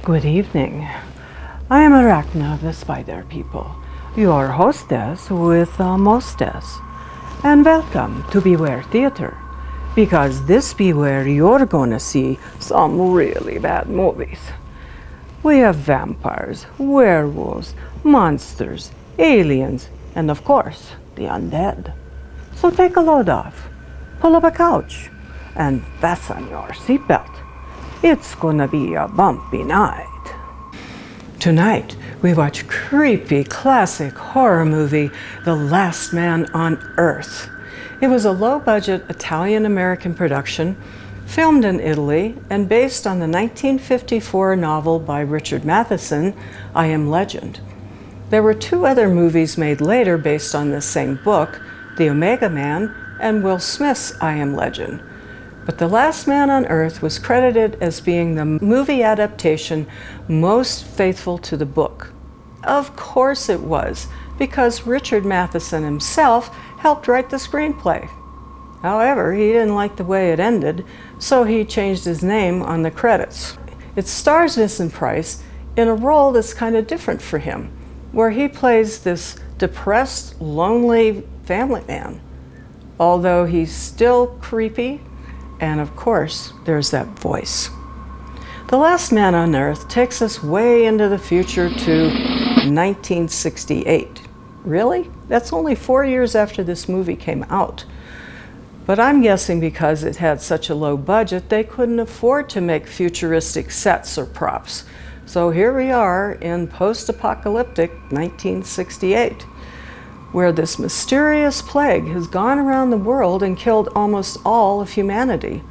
Good evening. I am Arachna of the Spider People, your hostess with mostess. And welcome to Beware Theater, because this be where you're gonna see some really bad movies. We have vampires, werewolves, monsters, aliens, and of course, the undead. So take a load off, pull up a couch, and fasten your seatbelt. It's gonna be a bumpy night. Tonight, we watch creepy classic horror movie, The Last Man on Earth. It was a low-budget Italian-American production, filmed in Italy, and based on the 1954 novel by Richard Matheson, I Am Legend. There were two other movies made later based on this same book, The Omega Man and Will Smith's I Am Legend. But The Last Man on Earth was credited as being the movie adaptation most faithful to the book. Of course it was, because Richard Matheson himself helped write the screenplay. However, he didn't like the way it ended, so he changed his name on the credits. It stars Vincent Price in a role that's kind of different for him, where he plays this depressed, lonely family man, although he's still creepy. And of course, there's that voice. The Last Man on Earth takes us way into the future to 1968. Really? That's only 4 years after this movie came out. But I'm guessing because it had such a low budget, they couldn't afford to make futuristic sets or props. So here we are in post-apocalyptic 1968. Where this mysterious plague has gone around the world and killed almost all of humanity.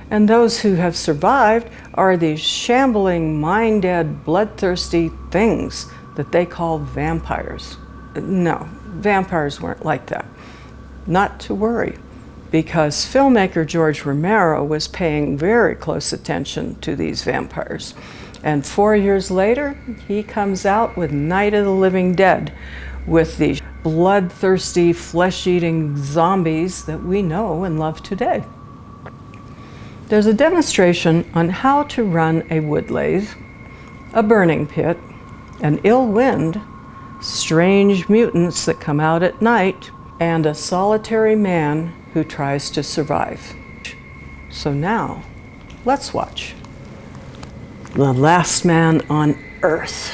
And those who have survived are these shambling, mind-dead, bloodthirsty things that they call vampires. No, vampires weren't like that. Not to worry, because filmmaker George Romero was paying very close attention to these vampires. And 4 years later, he comes out with Night of the Living Dead, with these bloodthirsty, flesh-eating zombies that we know and love today. There's a demonstration on how to run a wood lathe, a burning pit, an ill wind, strange mutants that come out at night, and a solitary man who tries to survive. So now, let's watch The Last Man on Earth.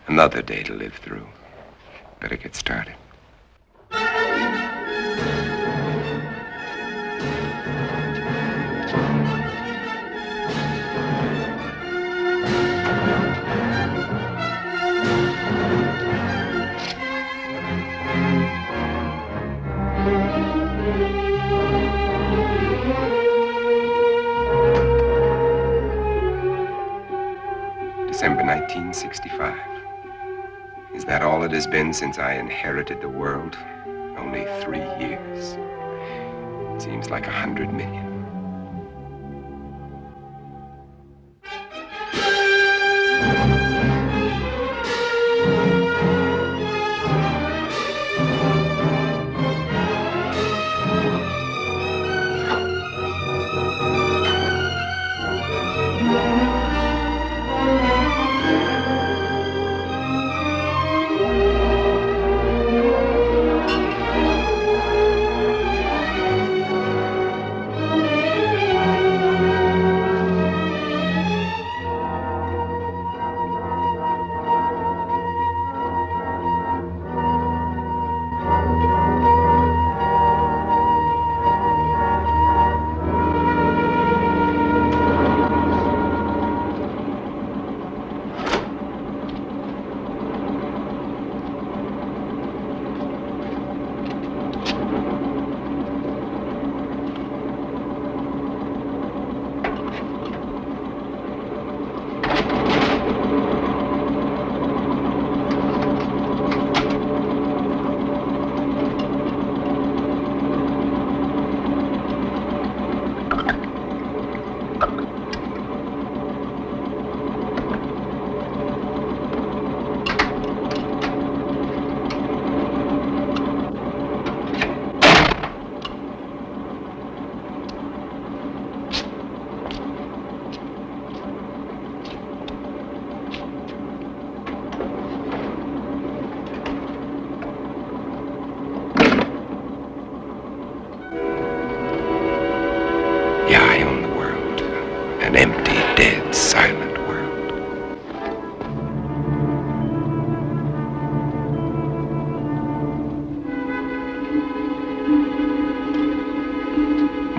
Another day to live through. Better get started. December 1965. Is that all it has been since I inherited the world? Only 3 years. Seems like 100 million.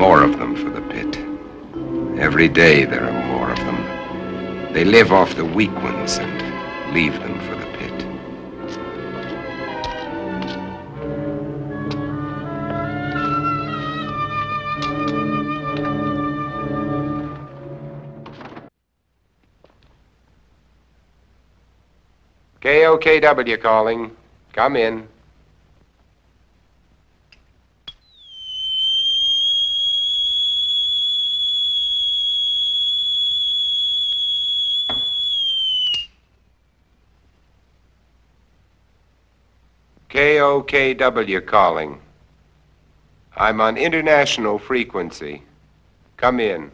More of them for the pit. Every day there are more of them. They live off the weak ones and leave them for the pit. KOKW calling. Come in. KOKW calling. I'm on international frequency. Come in.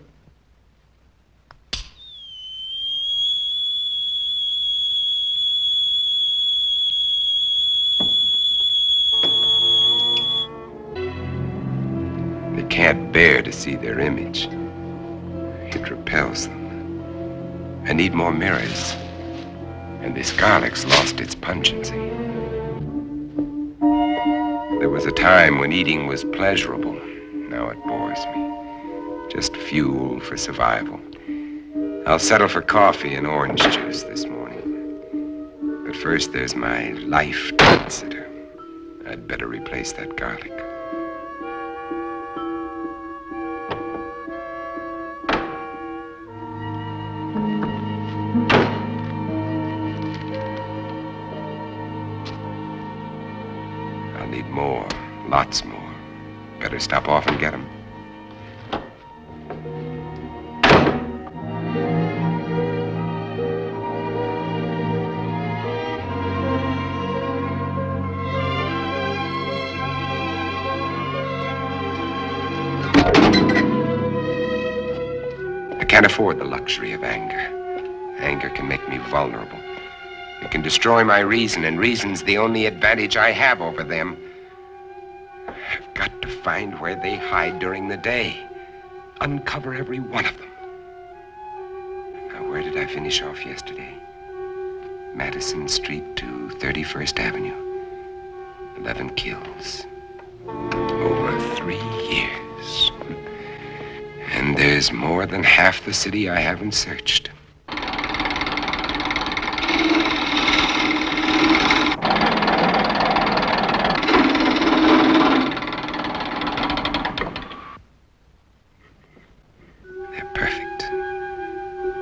They can't bear to see their image. It repels them. I need more mirrors. And this garlic's lost its pungency. There was a time when eating was pleasurable. Now it bores me. Just fuel for survival. I'll settle for coffee and orange juice this morning. But first there's my life to consider. I'd better replace that garlic. I'll need more, lots more. Better stop off and get them. I can't afford the luxury of anger. Anger can make me vulnerable. It can destroy my reason, and reason's the only advantage I have over them. I've got to find where they hide during the day. Uncover every one of them. Now, where did I finish off yesterday? Madison Street to 31st Avenue. 11 kills. Over 3 years. And there's more than half the city I haven't searched.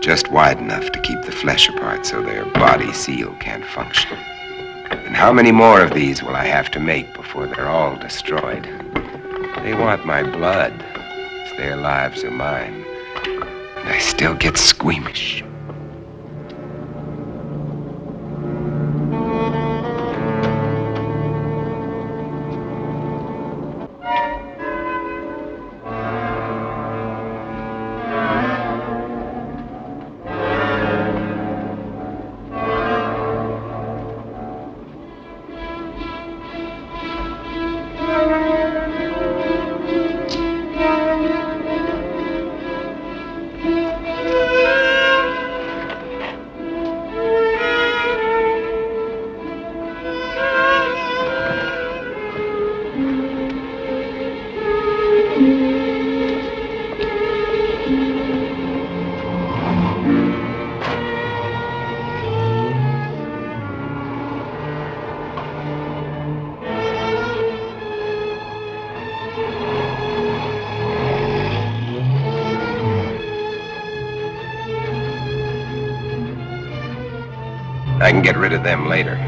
Just wide enough to keep the flesh apart so their body seal can't function. And how many more of these will I have to make before they're all destroyed? They want my blood. If their lives are mine. And I still get squeamish. I can get rid of them later.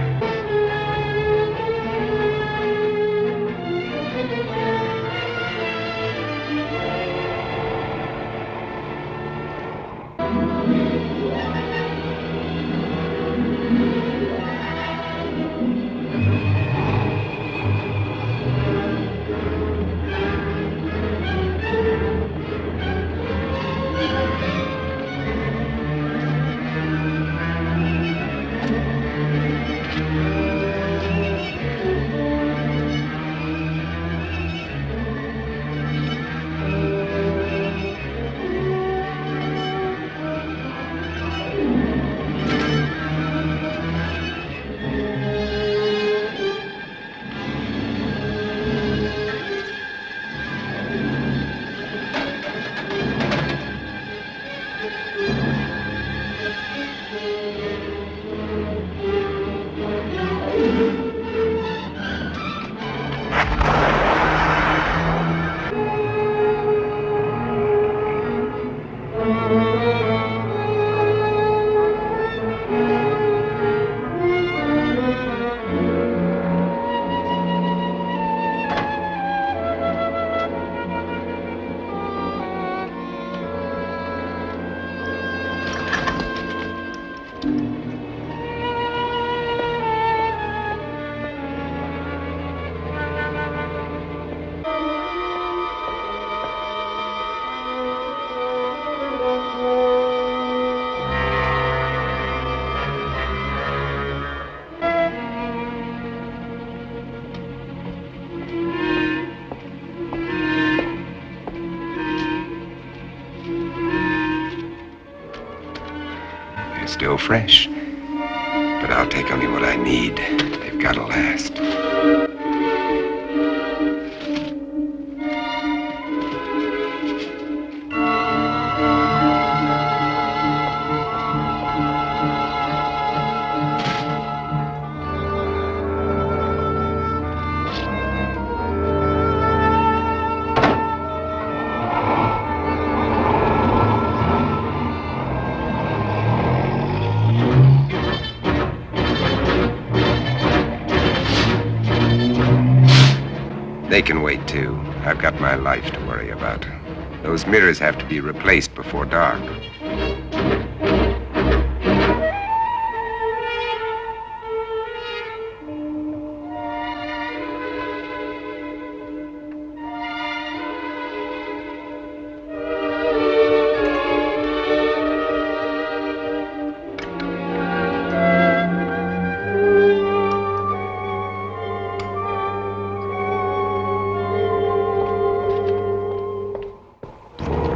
Still fresh. But I'll take only what I need. They've got to last. They can wait, too. I've got my life to worry about. Those mirrors have to be replaced before dark.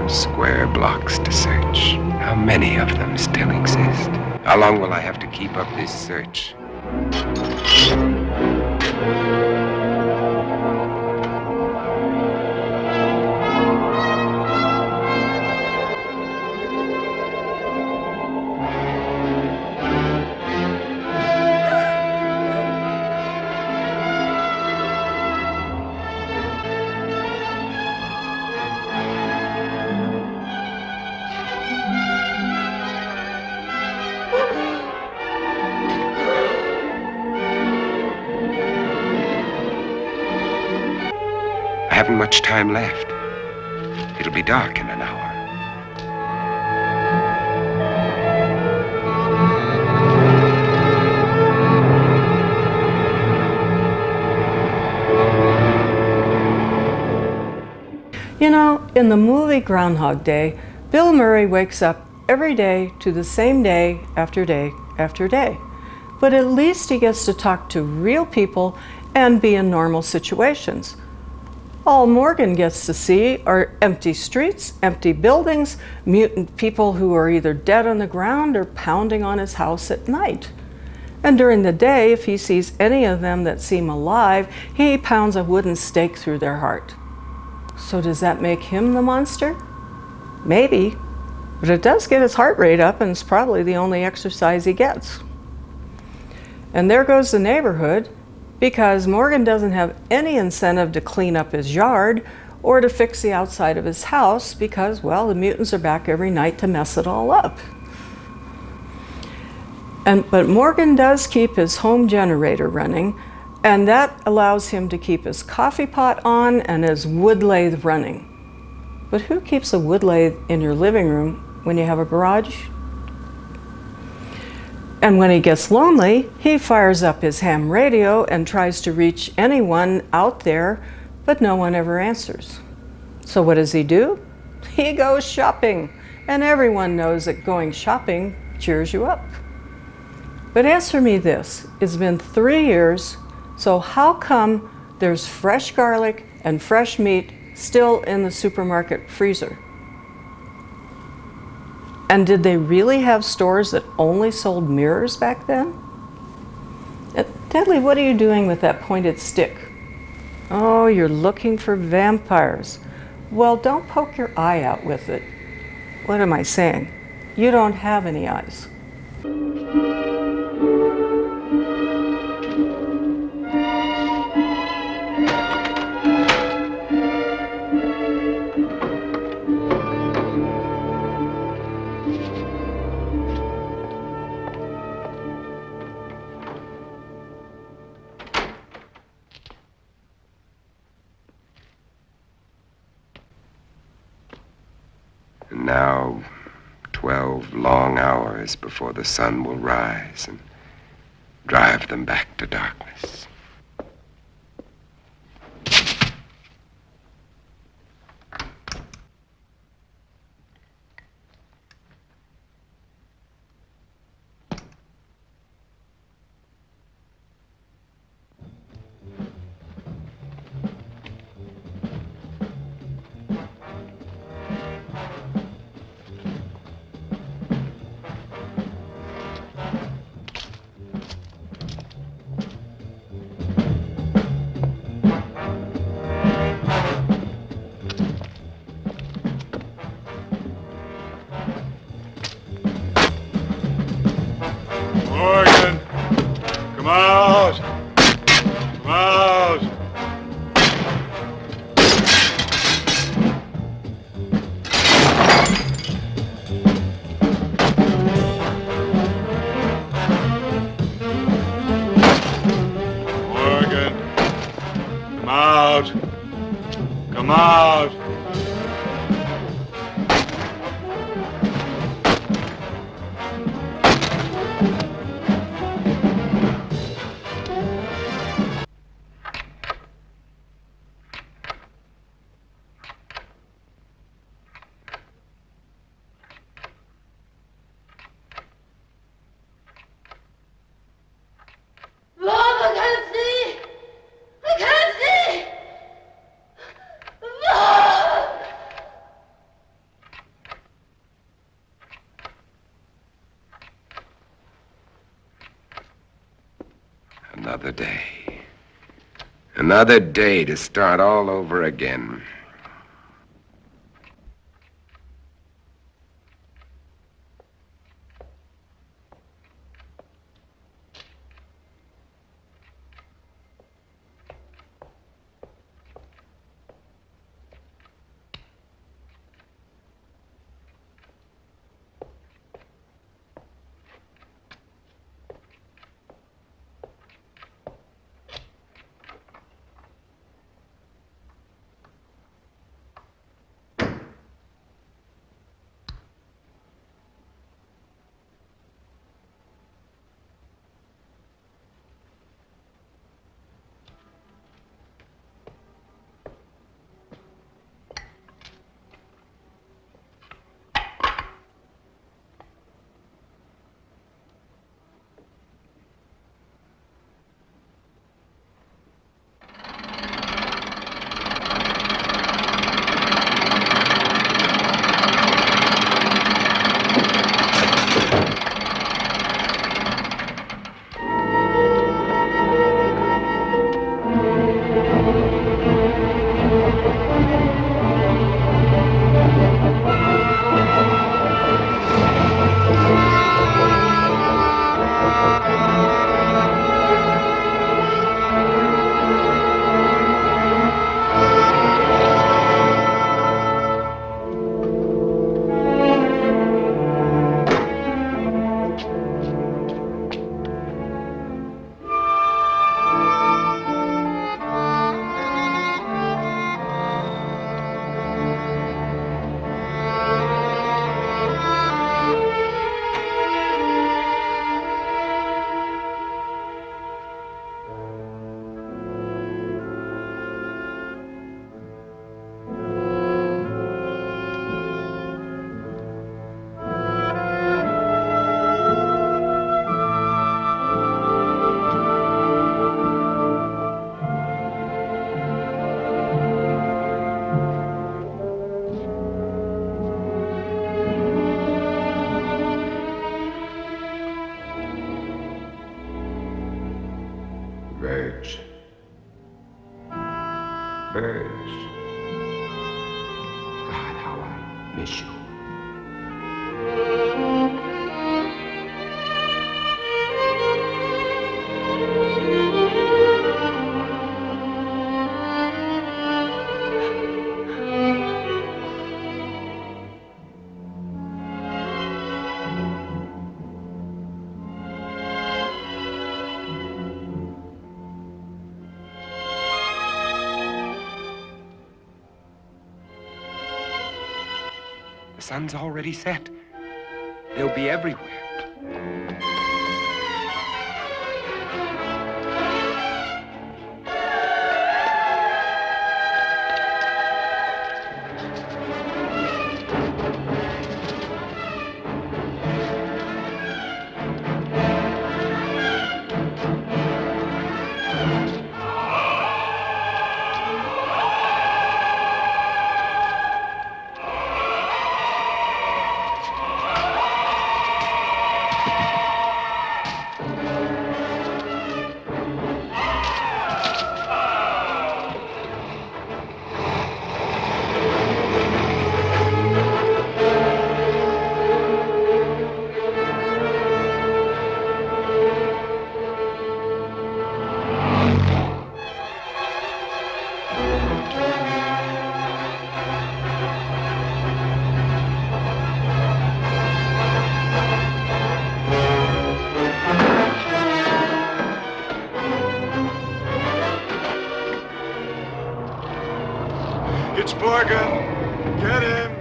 Square blocks to search. How many of them still exist? How long will I have to keep up this search? I haven't much time left. It'll be dark in an hour. You know, in the movie Groundhog Day, Bill Murray wakes up every day to the same day after day after day. But at least he gets to talk to real people and be in normal situations. All Morgan gets to see are empty streets, empty buildings, mutant people who are either dead on the ground or pounding on his house at night. And during the day, if he sees any of them that seem alive, he pounds a wooden stake through their heart. So does that make him the monster? Maybe, but it does get his heart rate up, and it's probably the only exercise he gets. And there goes the neighborhood, because Morgan doesn't have any incentive to clean up his yard or to fix the outside of his house because, well, the mutants are back every night to mess it all up. But Morgan does keep his home generator running, and that allows him to keep his coffee pot on and his wood lathe running. But who keeps a wood lathe in your living room when you have a garage? And when he gets lonely, he fires up his ham radio and tries to reach anyone out there, but no one ever answers. So what does he do? He goes shopping, and everyone knows that going shopping cheers you up. But answer me this, it's been 3 years, so how come there's fresh garlic and fresh meat still in the supermarket freezer? And did they really have stores that only sold mirrors back then? Dudley, what are you doing with that pointed stick? Oh, you're looking for vampires. Well, don't poke your eye out with it. What am I saying? You don't have any eyes. now 12 long hours before the sun will rise and drive them back to darkness. Morgan! Come out! Come out! Morgan! Come out! Come out! Another day. Another day to start all over again. Birds. Birds. God, how I miss you. The sun's already set. They'll be everywhere. It's Morgan. Get him.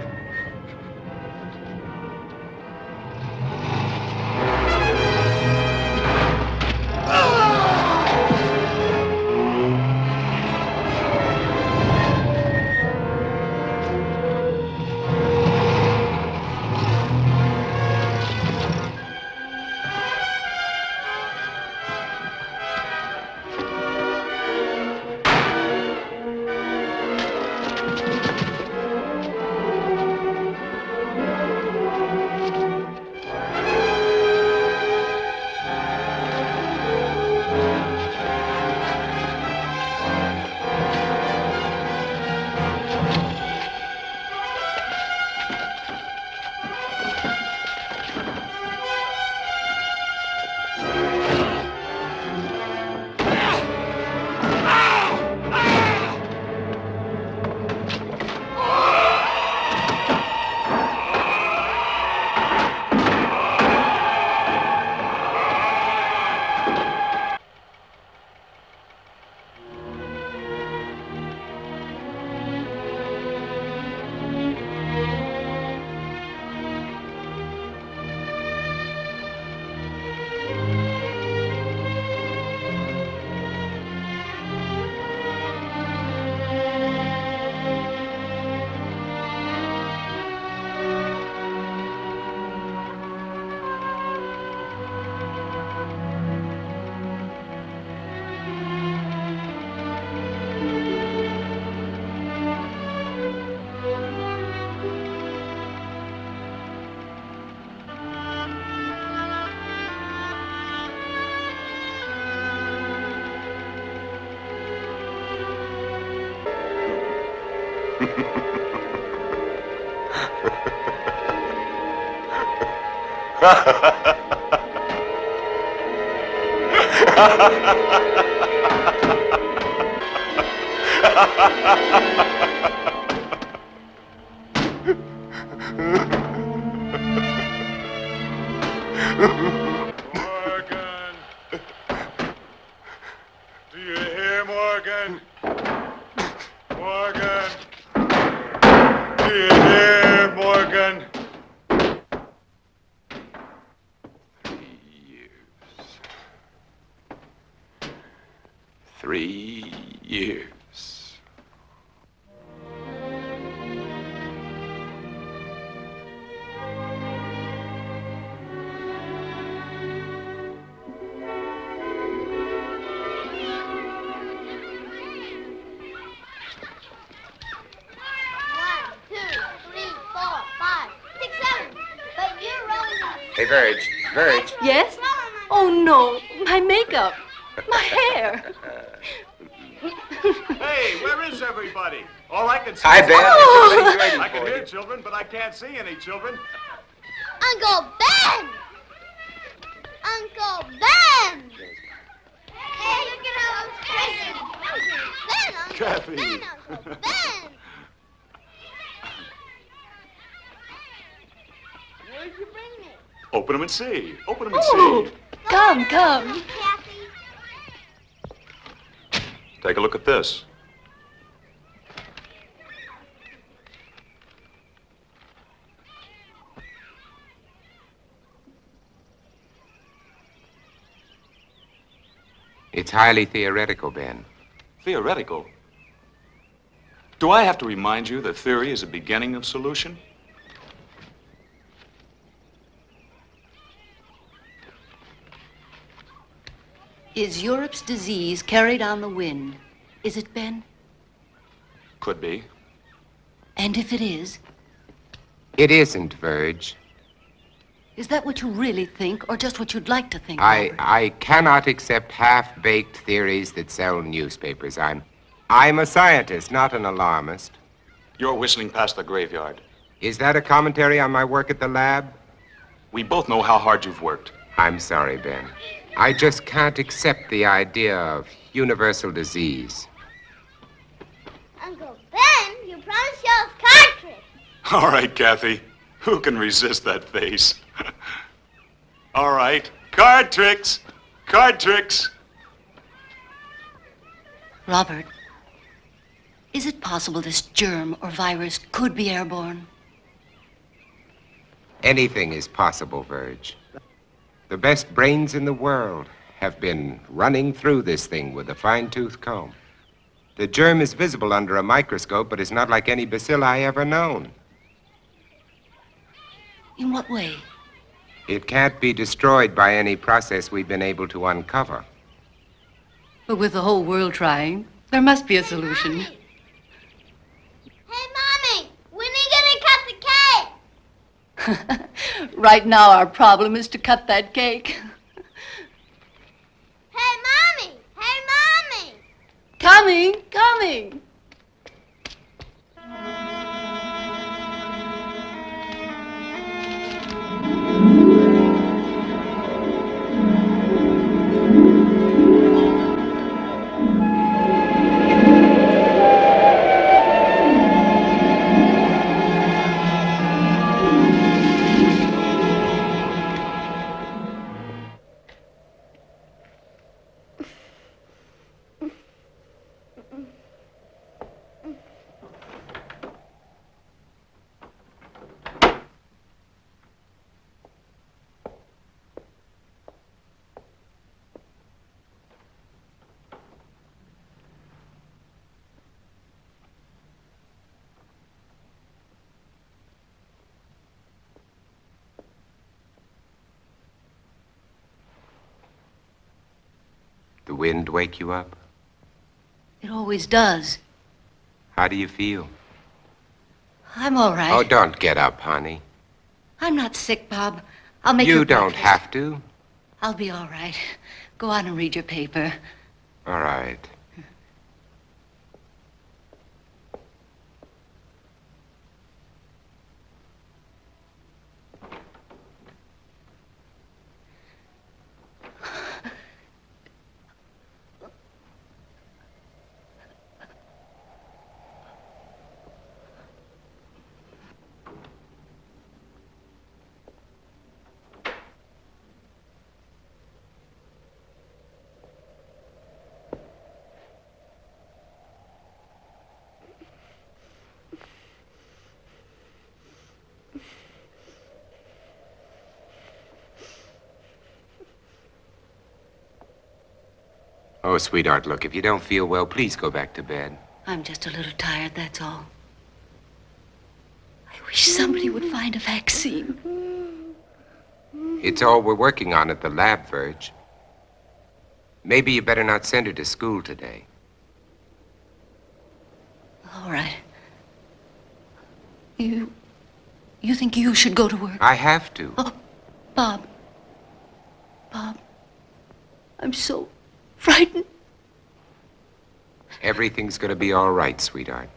Morgan. Do you hear, Morgan? Morgan. Do you hear, Morgan? 3 years. Hey, Verge. Verge. Yes? Oh, no. My makeup. My hair. Hey, where is everybody? All I can see Hi, is... Ben. Oh. I can hear children, but I can't see any children. Uncle Ben! Uncle Ben! Hey, look at how I'm crazy. Ben, Uncle Kathy. Ben, Uncle Ben! Where'd you bring me? Open them and see. Open them and Oh, see. come. Kathy. Take a look at this. It's highly theoretical, Ben. Theoretical? Do I have to remind you that theory is a beginning of solution? Is Europe's disease carried on the wind? Is it, Ben? Could be. And if it is, It isn't, Verge. is that what you really think, or just what you'd like to think, Robert? I cannot accept half-baked theories that sell newspapers. I'm a scientist, not an alarmist. You're whistling past the graveyard. Is that a commentary on my work at the lab? We both know how hard you've worked. I'm sorry, Ben. I just can't accept the idea of universal disease. Uncle Ben, you promised y'all a card trick. All right, Kathy. Who can resist that face? All right. Card tricks. Card tricks. Robert, is it possible this germ or virus could be airborne? Anything is possible, Verge. The best brains in the world have been running through this thing with a fine-tooth comb. The germ is visible under a microscope, but it's not like any bacilli ever known. In what way? It can't be destroyed by any process we've been able to uncover. But with the whole world trying, there must be a solution. Hey, Mommy, when are you gonna cut the cake? Right now, our problem is to cut that cake. Hey, Mommy! Hey, Mommy! Coming, coming. The wind wake you up? It always does. How do you feel? I'm all right. Oh, don't get up, honey. I'm not sick, Bob. I'll make You don't breakfast. have to. I'll be all right. Go on and read your paper. All right. Oh, sweetheart, look, if you don't feel well, please go back to bed. I'm just a little tired, that's all. I wish somebody would find a vaccine. It's all we're working on at the lab, Verge. Maybe you better not send her to school today. All right. You think you should go to work? I have to. Oh, Bob. Bob. I'm so frightened. Everything's gonna be all right, sweetheart.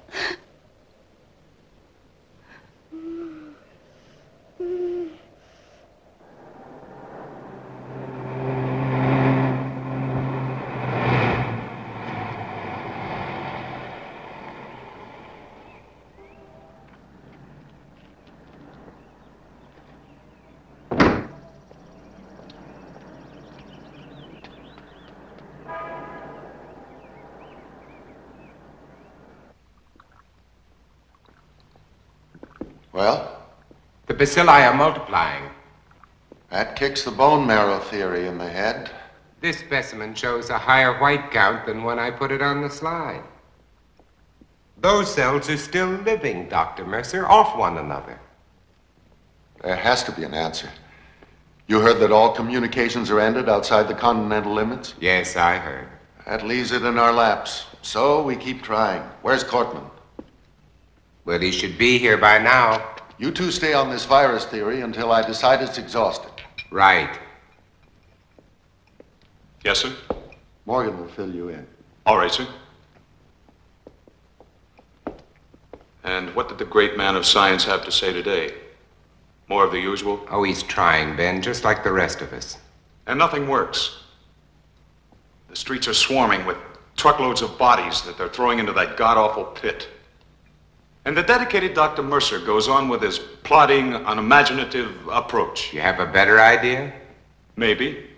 Well, The bacilli are multiplying. that kicks the bone marrow theory in the head. This specimen shows a higher white count than when I put it on the slide. Those cells are still living, Dr. Mercer, off one another. There has to be an answer. You heard that all communications are ended outside the continental limits? Yes, I heard. That leaves it in our laps. So we keep trying. Where's Cortman? Well, he should be here by now. You two stay on this virus theory until I decide it's exhausted. Right. Yes, sir? Morgan will fill you in. All right, sir. And what did the great man of science have to say today? More of the usual? Oh, he's trying, Ben, just like the rest of us. And nothing works. The streets are swarming with truckloads of bodies that they're throwing into that god-awful pit. And the dedicated Dr. Mercer goes on with his plodding, unimaginative approach. You have a better idea? Maybe.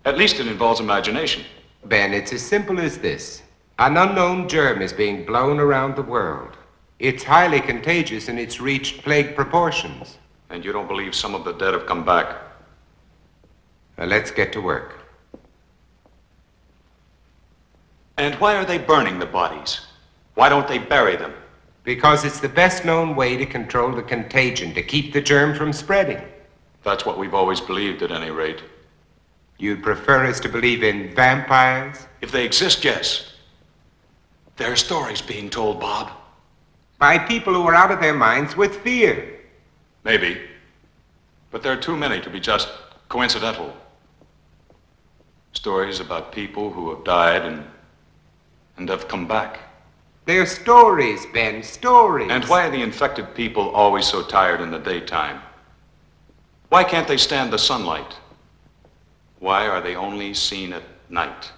At least it involves imagination. Ben, it's as simple as this. An unknown germ is being blown around the world. It's highly contagious and it's reached plague proportions. And you don't believe some of the dead have come back? Now, let's get to work. And why are they burning the bodies? Why don't they bury them? Because it's the best known way to control the contagion, to keep the germ from spreading. That's what we've always believed, at any rate. You'd prefer us to believe in vampires? If they exist, yes. There are stories being told, Bob. By people who are out of their minds with fear. Maybe. But there are too many to be just coincidental. Stories about people who have died and have come back. They're stories, Ben, stories. And why are the infected people always so tired in the daytime? Why can't they stand the sunlight? Why are they only seen at night?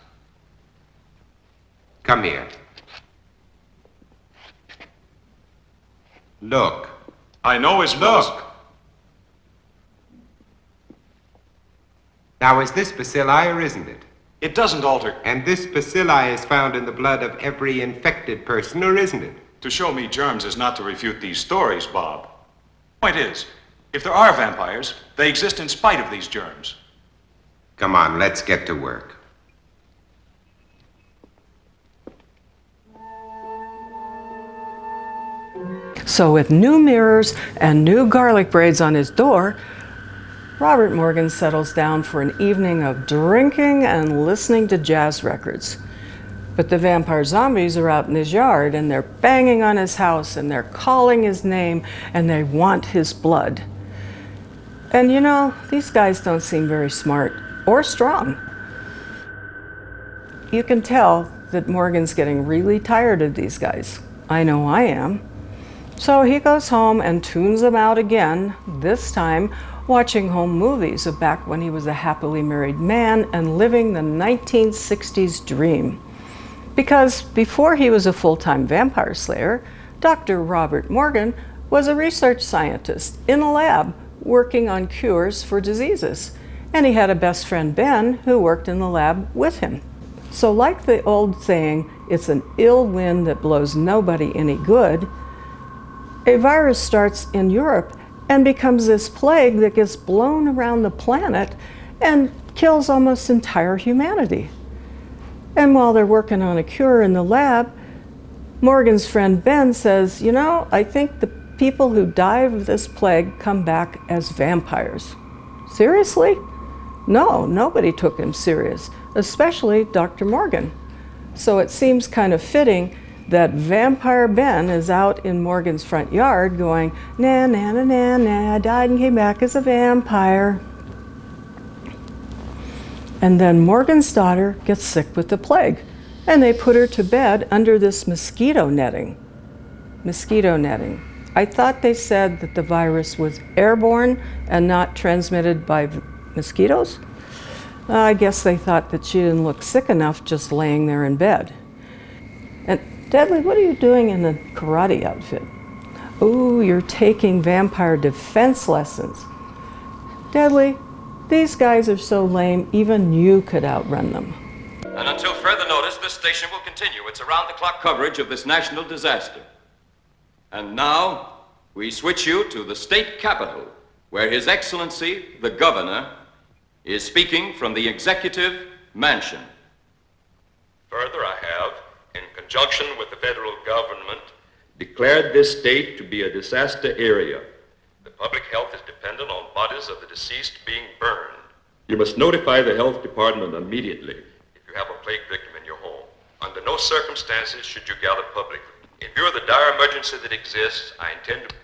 Come here. Look. I know his Look. Now, is this bacilli or isn't it? It doesn't alter. And this bacilli is found in the blood of every infected person, or isn't it? To show me germs is not to refute these stories, Bob. Point is, if there are vampires, they exist in spite of these germs. Come on, let's get to work. So with new mirrors and new garlic braids on his door, Robert Morgan settles down for an evening of drinking and listening to jazz records. But the vampire zombies are out in his yard and they're banging on his house and they're calling his name and they want his blood. And you know, these guys don't seem very smart or strong. You can tell that Morgan's getting really tired of these guys. I know I am. So he goes home and tunes them out again, this time watching home movies of back when he was a happily married man and living the 1960s dream. Because before he was a full-time vampire slayer, Dr. Robert Morgan was a research scientist in a lab working on cures for diseases. And he had a best friend, Ben, who worked in the lab with him. So like the old saying, it's an ill wind that blows nobody any good, a virus starts in Europe and becomes this plague that gets blown around the planet and kills almost entire humanity. And while they're working on a cure in the lab, Morgan's friend Ben says, you know, I think the people who die of this plague come back as vampires. Seriously? No, nobody took him serious, especially Dr. Morgan. So it seems kind of fitting that Vampire Ben is out in Morgan's front yard going, na na na na na, I died and came back as a vampire. And then Morgan's daughter gets sick with the plague, and they put her to bed under this mosquito netting. Mosquito netting. I thought they said that the virus was airborne and not transmitted by mosquitoes. I guess they thought that she didn't look sick enough just laying there in bed. And Dudley, what are you doing in a karate outfit? Ooh, you're taking vampire defense lessons. Dudley, these guys are so lame, even you could outrun them. And until further notice, this station will continue its around-the-clock coverage of this national disaster. And now, we switch you to the state capitol, where His Excellency, the Governor, is speaking from the executive mansion. Further, I have, in conjunction with the federal government, declared this state to be a disaster area. The public health is dependent on bodies of the deceased being burned. You must notify the health department immediately if you have a plague victim in your home. Under no circumstances should you gather publicly. In view of the dire emergency that exists, I intend to...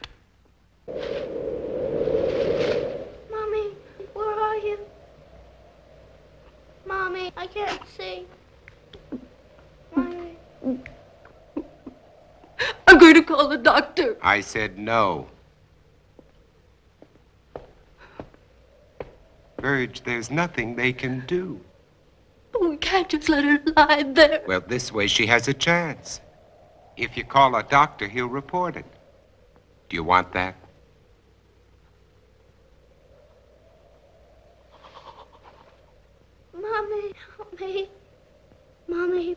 Mommy, where are you? Mommy, I can't see. Mommy. I'm going to call the doctor. I said no. Virg, there's nothing they can do. But we can't just let her lie there. Well, this way she has a chance. If you call a doctor, he'll report it. Do you want that? Mommy, help me. Mommy.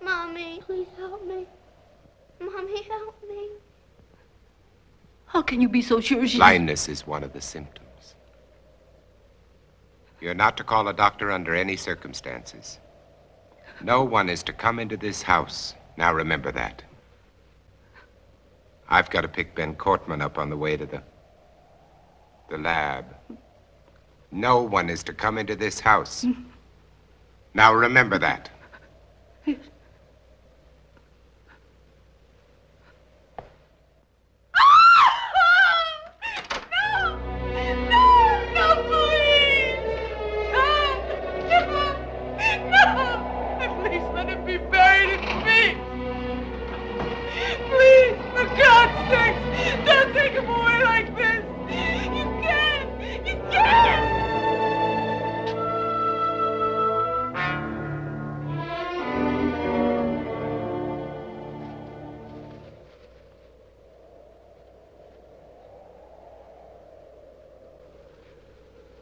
Mommy, please help me. Mommy, help me. How can you be so sure she's... Blindness is one of the symptoms. You're not to call a doctor under any circumstances. No one is to come into this house. Now remember that. I've got to pick Ben Cortman up on the way to the lab. No one is to come into this house. Now remember that.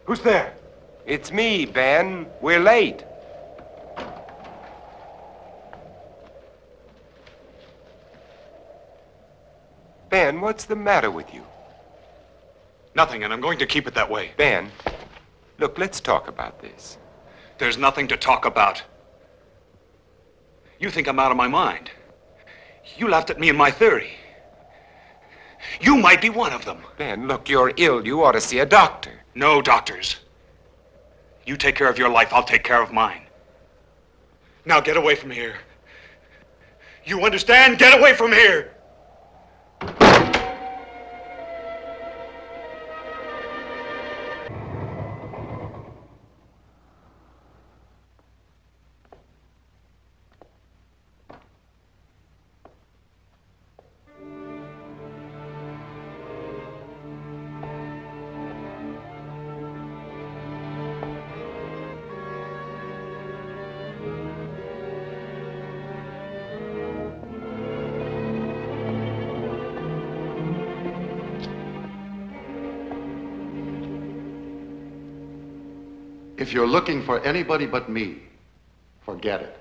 Who's there? It's me, Ben. We're late. Ben, what's the matter with you? Nothing, and I'm going to keep it that way. Ben, look, let's talk about this. There's nothing to talk about. You think I'm out of my mind. You laughed at me and my theory. You might be one of them. Ben, look, you're ill. You ought to see a doctor. No doctors. You take care of your life, I'll take care of mine. Now get away from here. You understand? Get away from here! If you're looking for anybody but me, forget it.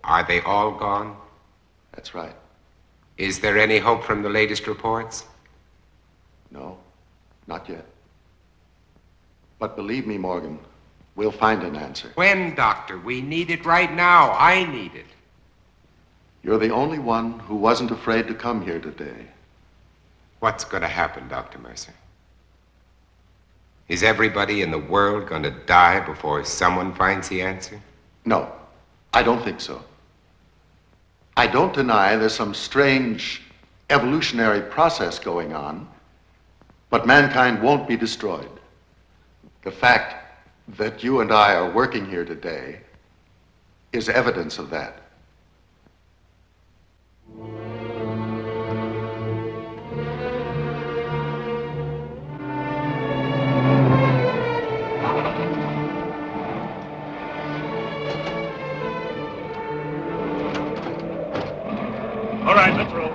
Are they all gone? That's right. Is there any hope from the latest reports? No, not yet. But believe me, Morgan, we'll find an answer. When, Doctor? We need it right now. I need it. You're the only one who wasn't afraid to come here today. What's going to happen, Dr. Mercer? Is everybody in the world going to die before someone finds the answer? No, I don't think so. I don't deny there's some strange evolutionary process going on, but mankind won't be destroyed. The fact that you and I are working here today is evidence of that. All right, let's roll.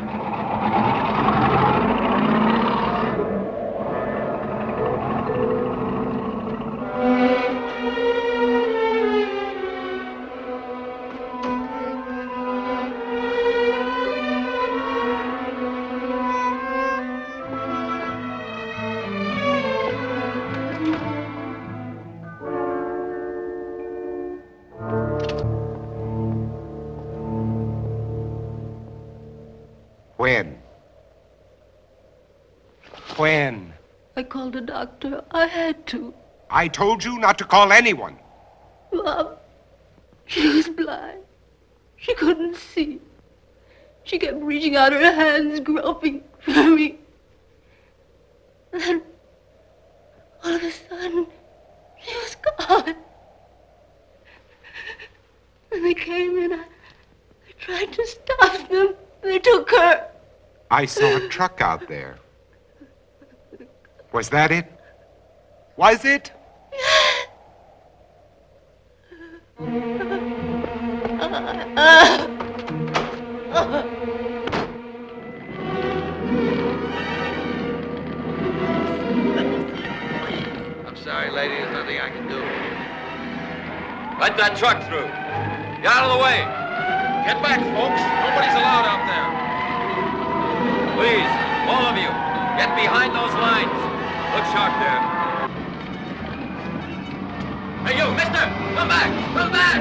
When? I called a doctor. I had to. I told you not to call anyone. Mom, she was blind. She couldn't see. She kept reaching out her hands, groping for me. And then, all of a sudden, she was gone. When they came in, I tried to stop them. They took her. I saw a truck out there. Was that it? Was it? I'm sorry, lady. There's nothing I can do. Let that truck through. Get out of the way. Get back, folks. Nobody's allowed out there. Please, all of you, get behind those lines. Look sharp there. Hey, you, mister! Come back! Come back!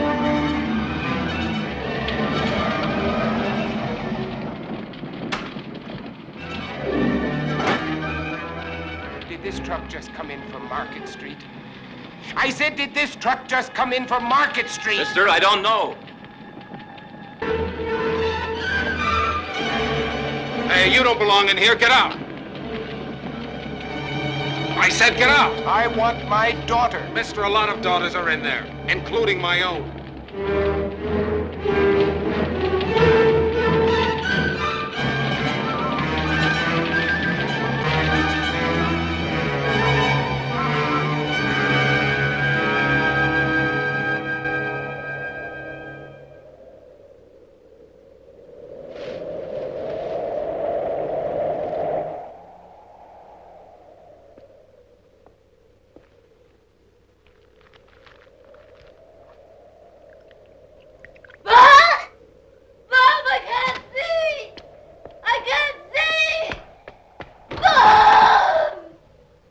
Did this truck just come in from Market Street? I said, did this truck just come in from Market Street? Mister, I don't know. Hey, you don't belong in here. Get out. I said get out. I want my daughter. Mister, a lot of daughters are in there, including my own.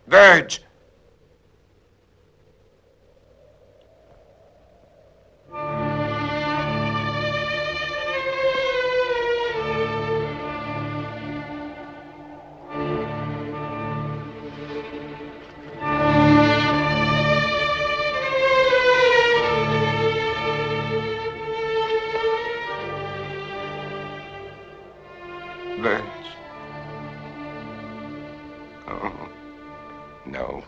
Verge! Verge. Oh, no.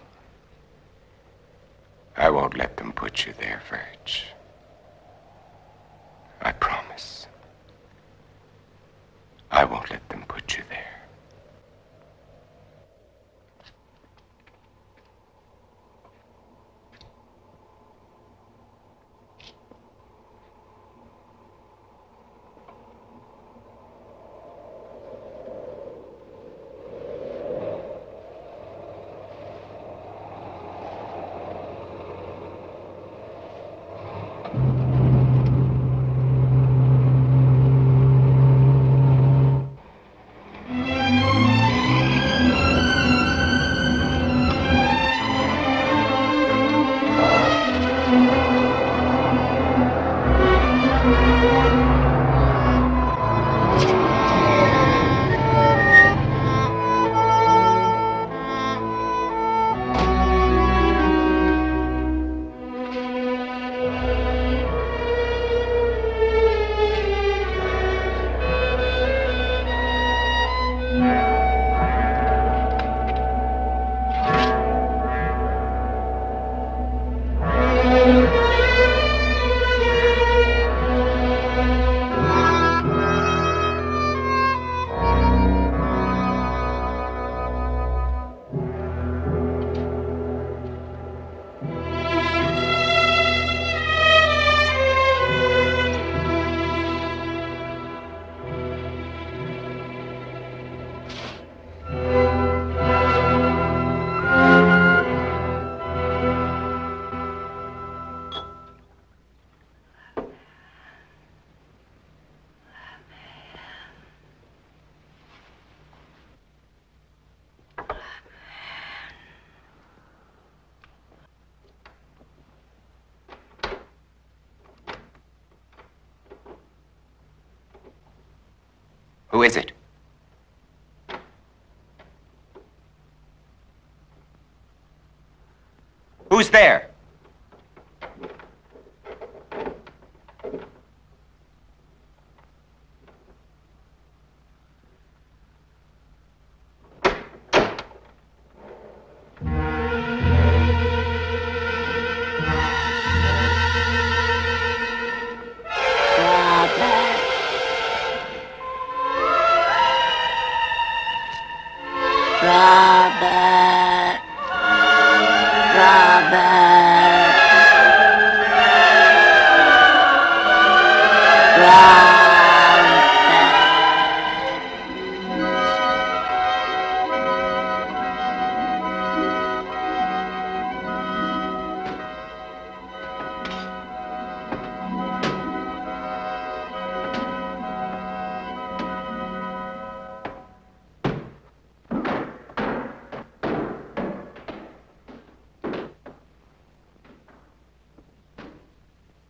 I won't let them put you there, Verge. I promise. I won't let them put you there. Who is it? Who's there?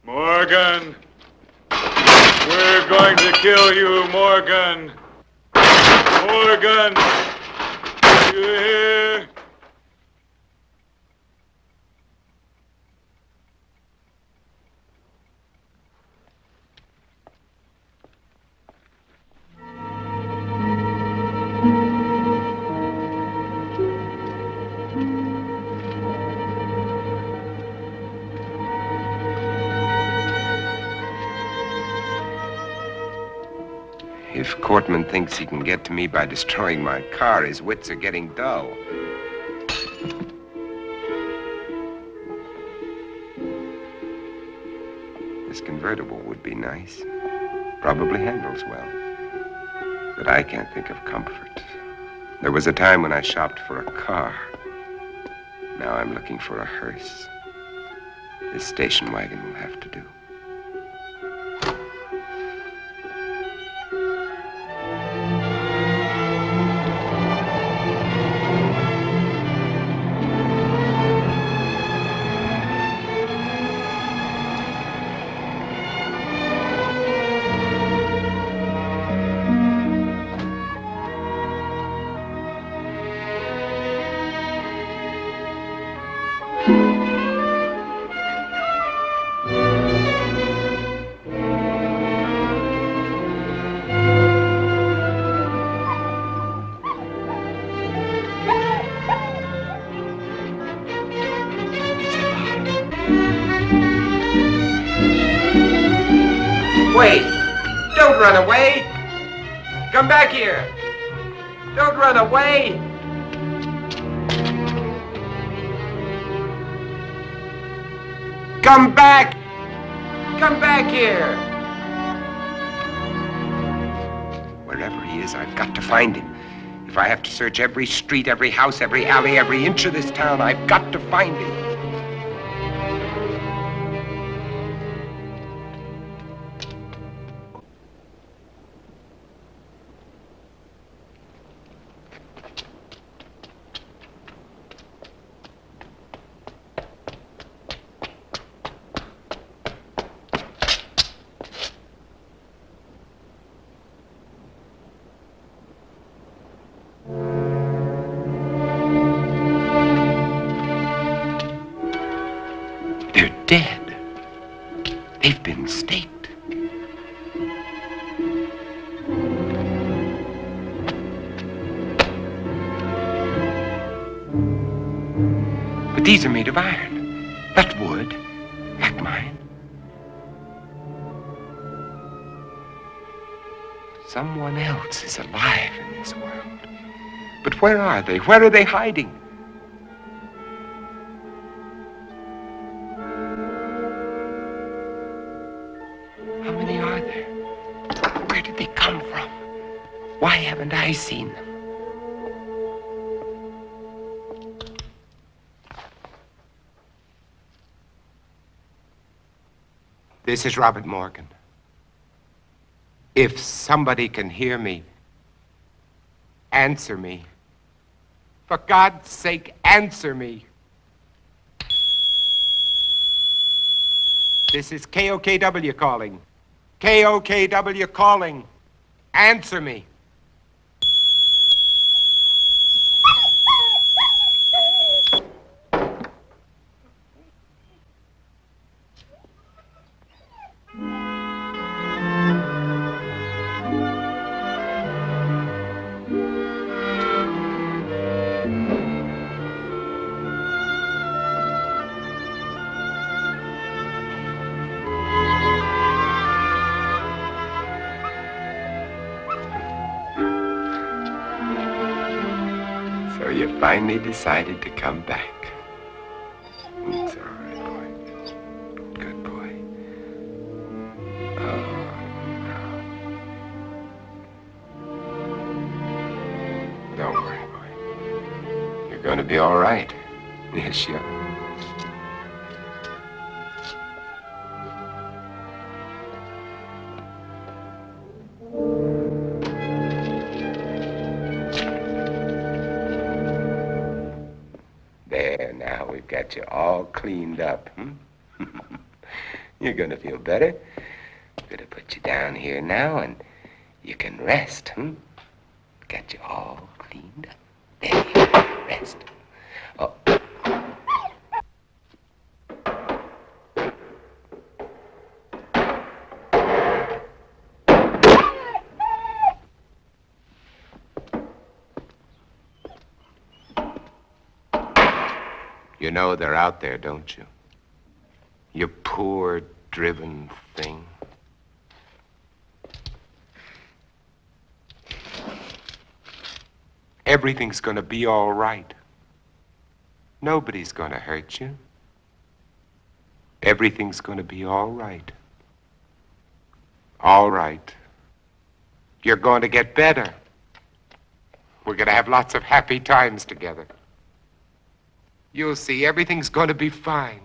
Morgan! We're going to kill you, Morgan! Morgan! You hear? If Cortman thinks he can get to me by destroying my car, his wits are getting dull. This convertible would be nice. Probably handles well. But I can't think of comfort. There was a time when I shopped for a car. Now I'm looking for a hearse. This station wagon will have to do. Wait! Don't run away! Come back here! Don't run away! Come back! Come back here! Wherever he is, I've got to find him. If I have to search every street, every house, every alley, every inch of this town, I've got to find him. Dead. They've been staked. But these are made of iron, not wood, like mine. Someone else is alive in this world. But where are they? Where are they hiding? How many are there? Where did they come from? Why haven't I seen them? This is Robert Morgan. If somebody can hear me, answer me. For God's sake, answer me. This is KOKW calling. KOKW calling. Answer me. finally decided to come back. It's all right, boy. Good boy. Oh, no. Don't worry, boy. You're going to be all right. Yes, you are. There, now we've got you all cleaned up. You're gonna feel better. I'm gonna put you down here now and you can rest. Got you all cleaned up. There you go. Rest. Oh. You know they're out there, don't you? You poor, driven thing. Everything's gonna be all right. Nobody's gonna hurt you. Everything's gonna be all right. All right. You're going to get better. We're gonna have lots of happy times together. You'll see, everything's going to be fine.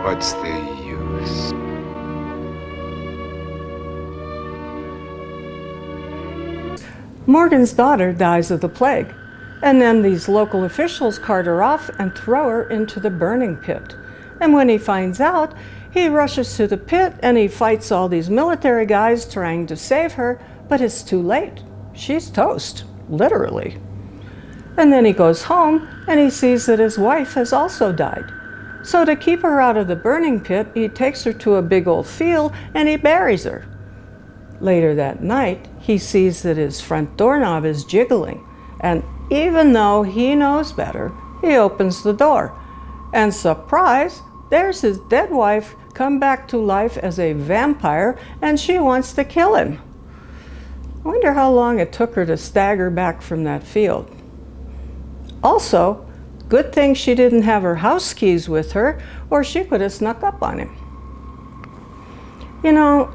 What's the use? Morgan's daughter dies of the plague, and then these local officials cart her off and throw her into the burning pit. And when he finds out, he rushes to the pit and he fights all these military guys trying to save her, but it's too late. She's toast, literally. And then he goes home and he sees that his wife has also died. So to keep her out of the burning pit, he takes her to a big old field and he buries her. Later that night, he sees that his front doorknob is jiggling, and even though he knows better, he opens the door. And surprise, there's his dead wife come back to life as a vampire, and she wants to kill him. I wonder how long it took her to stagger back from that field. Also, good thing she didn't have her house keys with her, or she could have snuck up on him. You know,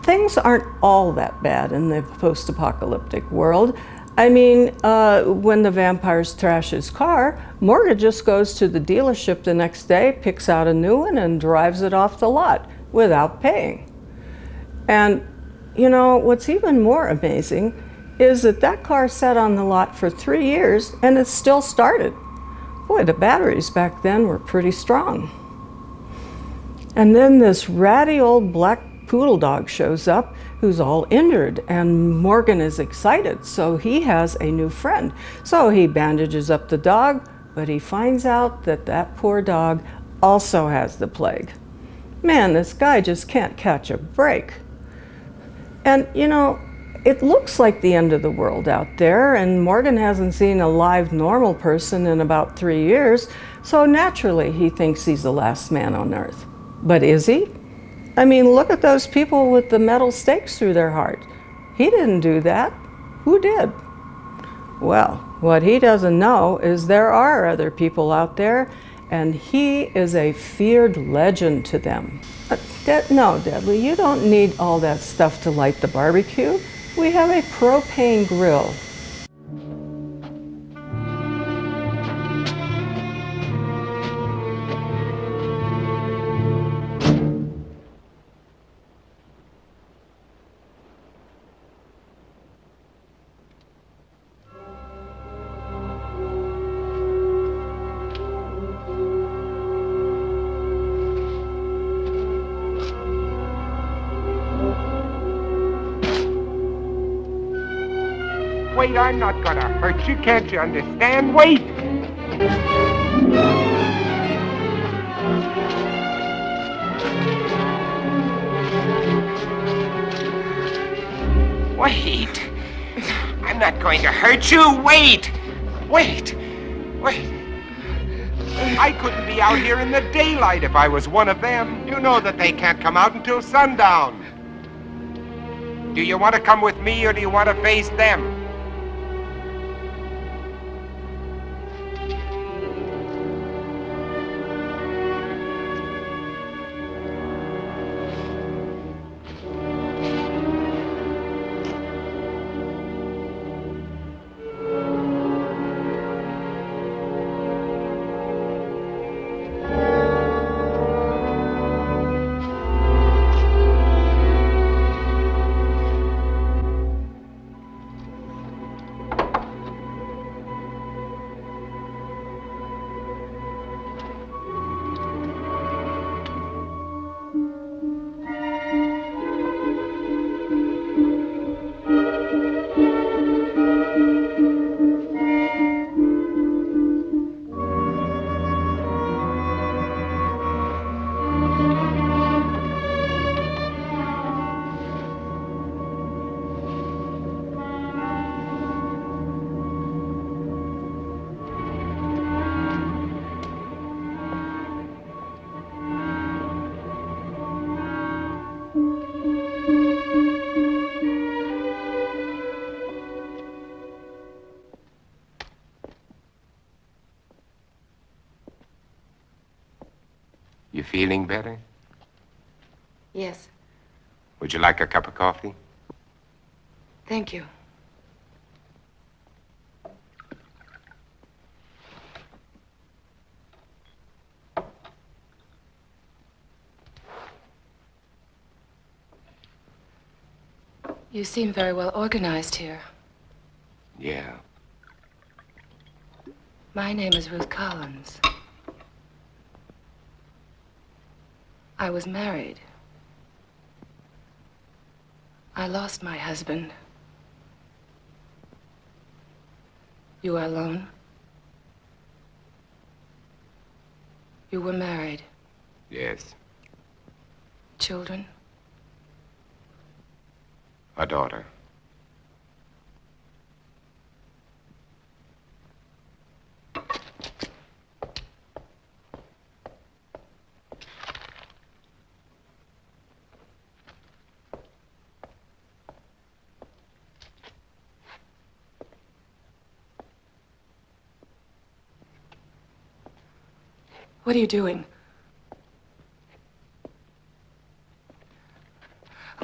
things aren't all that bad in the post-apocalyptic world. I mean, when the vampires trash his car, Morgan just goes to the dealership the next day, picks out a new one, and drives it off the lot without paying. And, you know, what's even more amazing is that that car sat on the lot for 3 years and it still started. Boy, the batteries back then were pretty strong. And then this ratty old black poodle dog shows up who's all injured, and Morgan is excited, so he has a new friend. So he bandages up the dog, but he finds out that that poor dog also has the plague. Man, this guy just can't catch a break. And you know, it looks like the end of the world out there, and Morgan hasn't seen a live normal person in about 3 years, so naturally he thinks he's the last man on earth. But is he? I mean, look at those people with the metal stakes through their heart. He didn't do that. Who did? Well, what he doesn't know is there are other people out there, and he is a feared legend to them. No, Deadly, you don't need all that stuff to light the barbecue. We have a propane grill. wait, I'm not gonna hurt you. Can't you understand? Wait! Wait! I'm not going to hurt you. Wait! Wait! Wait! I couldn't be out here in the daylight if I was one of them. You know that they can't come out until sundown. Do you want to come with me or do you want to face them? You feeling better? Yes, Would you like a cup of coffee? thank you. You seem very well organized here. Yeah. My name is Ruth Collins. I was married. I lost my husband. You are alone? You were married. Yes. Children? A daughter. What are you doing?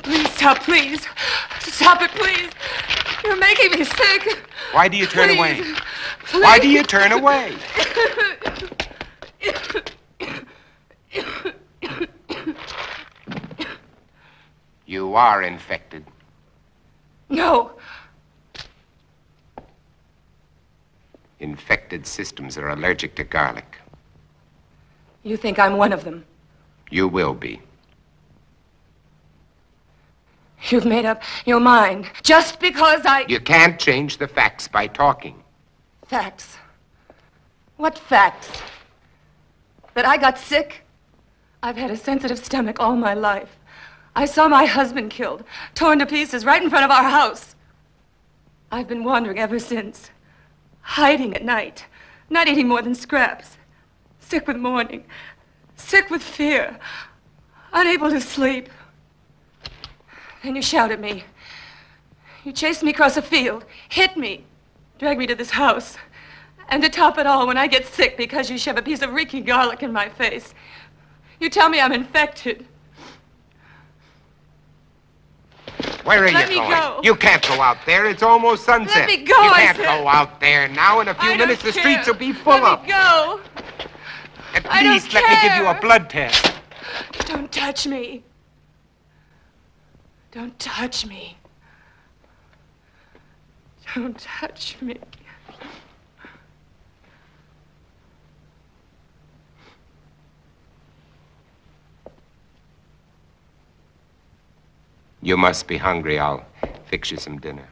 Please stop, please. Stop it, please. You're making me sick. Why do you turn Please. away? Please. Why do you turn away? You are infected. No. Infected systems are allergic to garlic. You think I'm one of them. You will be. You've made up your mind just because You can't change the facts by talking. Facts. What facts? That I got sick? I've had a sensitive stomach all my life. I saw my husband killed, torn to pieces right in front of our house. I've been wandering ever since. Hiding at night, not eating more than scraps. Sick with mourning, sick with fear, unable to sleep. Then you shout at me. You chased me across a field, hit me, dragged me to this house. And to top it all, when I get sick because you shove a piece of reeking garlic in my face, you tell me I'm infected. Where are Let you me going? go. You can't go out there. It's almost sunset. Let me go, You I can't said. go out there now. In a few I don't minutes, the care. streets will be full Let up. me go. At I don't least let me give you a care. blood test. Don't touch me. Don't touch me. Don't touch me. You must be hungry. I'll fix you some dinner.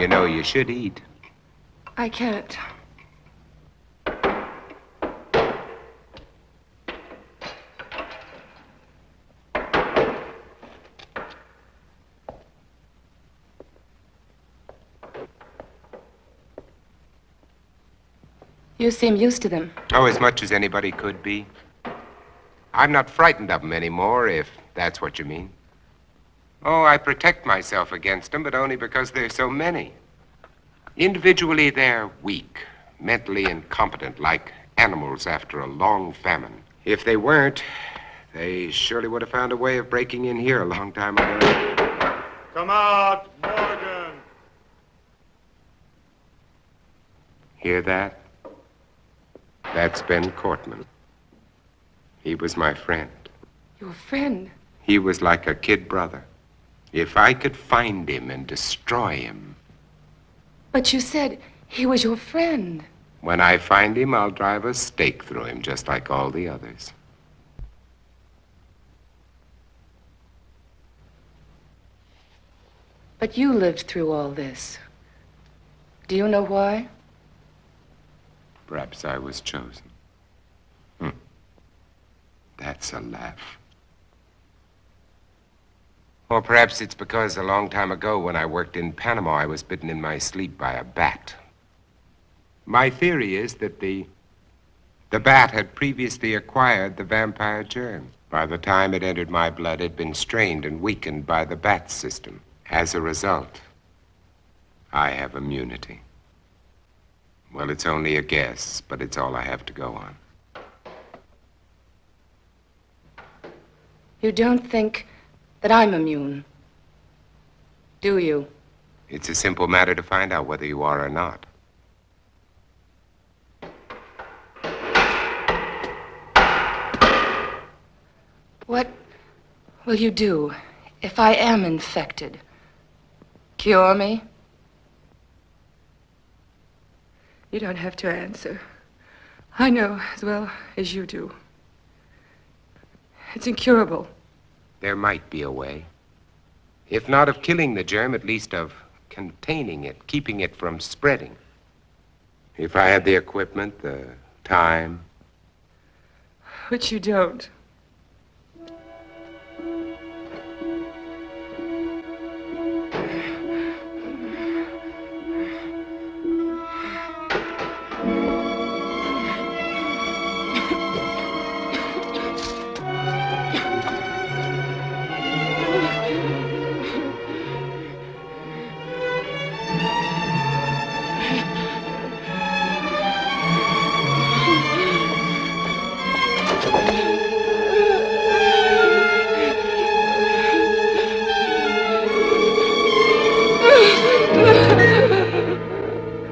You know, you should eat. I can't. You seem used to them. Oh, as much as anybody could be. I'm not frightened of them anymore, if that's what you mean. Oh, I protect myself against them, but only because there's so many. Individually, they're weak, mentally incompetent, like animals after a long famine. If they weren't, they surely would have found a way of breaking in here a long time ago. Come out, Morgan. Hear that? That's Ben Cortman. He was my friend. Your friend? He was like a kid brother. If I could find him and destroy him. But you said he was your friend. When I find him, I'll drive a stake through him, just like all the others. But you lived through all this. Do you know why? Perhaps I was chosen. That's a laugh. Or perhaps it's because a long time ago when I worked in Panama, I was bitten in my sleep by a bat. My theory is that the bat had previously acquired the vampire germ. By the time it entered my blood, it had been strained and weakened by the bat system. As a result, I have immunity. Well, it's only a guess, but it's all I have to go on. You don't think that I'm immune, do you? It's a simple matter to find out whether you are or not. What will you do if I am infected? Cure me? You don't have to answer. I know as well as you do. It's incurable. There might be a way. If not of killing the germ, at least of containing it, keeping it from spreading. If I had the equipment, the time. Which you don't.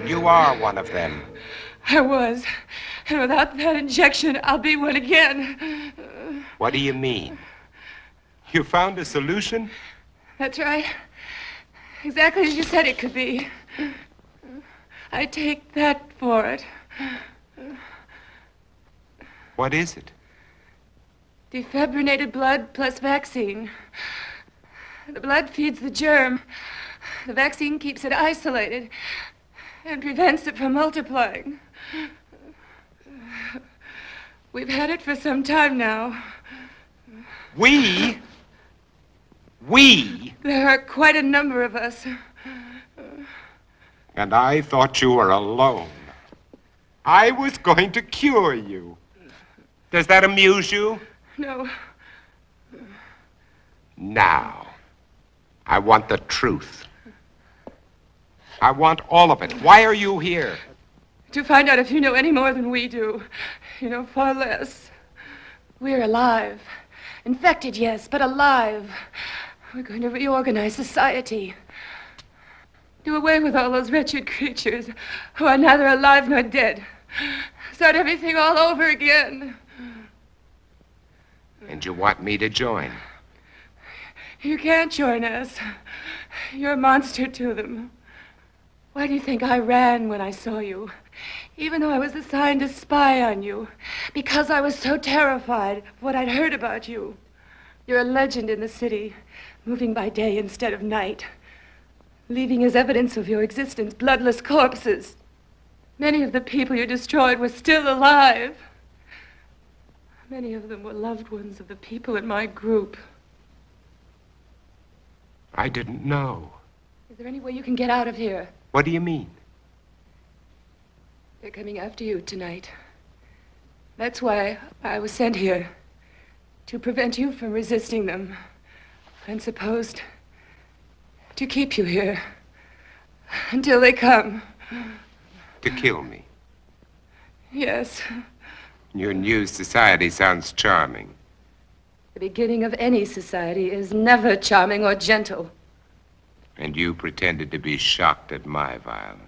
You are one of them. I was. And without that injection, I'll be one again. What do you mean? You found a solution? That's right. Exactly as you said it could be. I take that for it. What is it? Defibrinated blood plus vaccine. The blood feeds the germ. The vaccine keeps it isolated and prevents it from multiplying. We've had it for some time now. We? There are quite a number of us. And I thought you were alone. I was going to cure you. Does that amuse you? No. Now, I want the truth. I want all of it. Why are you here? To find out if you know any more than we do. You know far less. We're alive. Infected, yes, but alive. We're going to reorganize society. Do away with all those wretched creatures who are neither alive nor dead. Start everything all over again. And you want me to join? You can't join us. You're a monster to them. Why do you think I ran when I saw you? Even though I was assigned to spy on you. Because I was so terrified of what I'd heard about you. You're a legend in the city, moving by day instead of night. leaving as evidence of your existence bloodless corpses. Many of the people you destroyed were still alive. Many of them were loved ones of the people in my group. I didn't know. Is there any way you can get out of here? What do you mean? They're coming after you tonight. That's why I was sent here. To prevent you from resisting them. And supposed to keep you here. Until they come. To kill me. Yes. Your new society sounds charming. The beginning of any society is never charming or gentle. And you pretended to be shocked at my violence.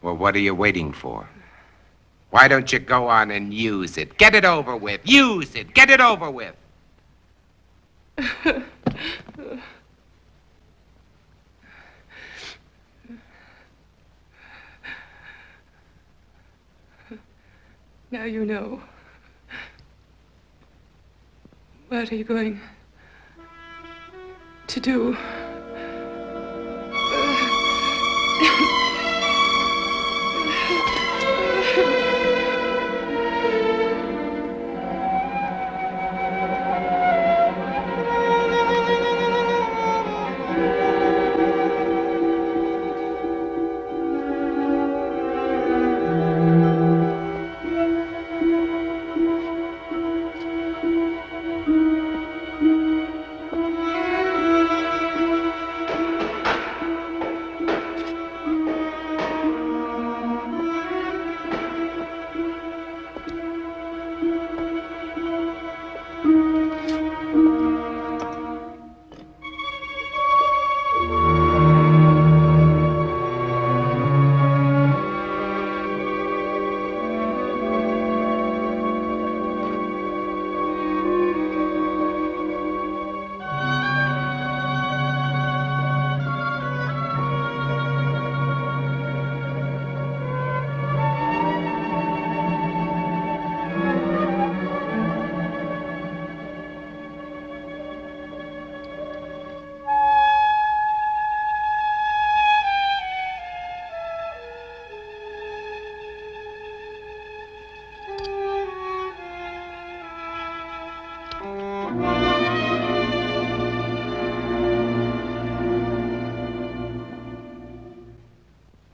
Well, what are you waiting for? Why don't you go on and use it? Get it over with. Use it. Get it over with. Now you know. What are you going to do?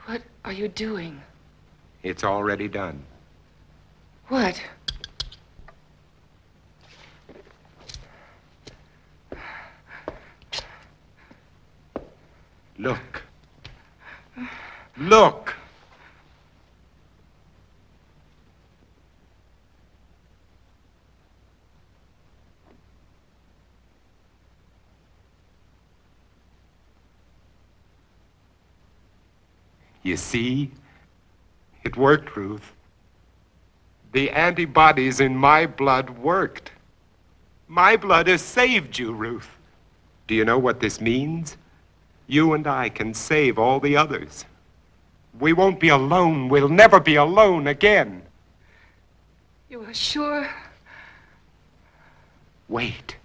What are you doing? It's already done. What? Look. Look. You see? It worked, Ruth. The antibodies in my blood worked. My blood has saved you, Ruth. Do you know what this means? You and I can save all the others. We won't be alone. We'll never be alone again. You are sure? Wait.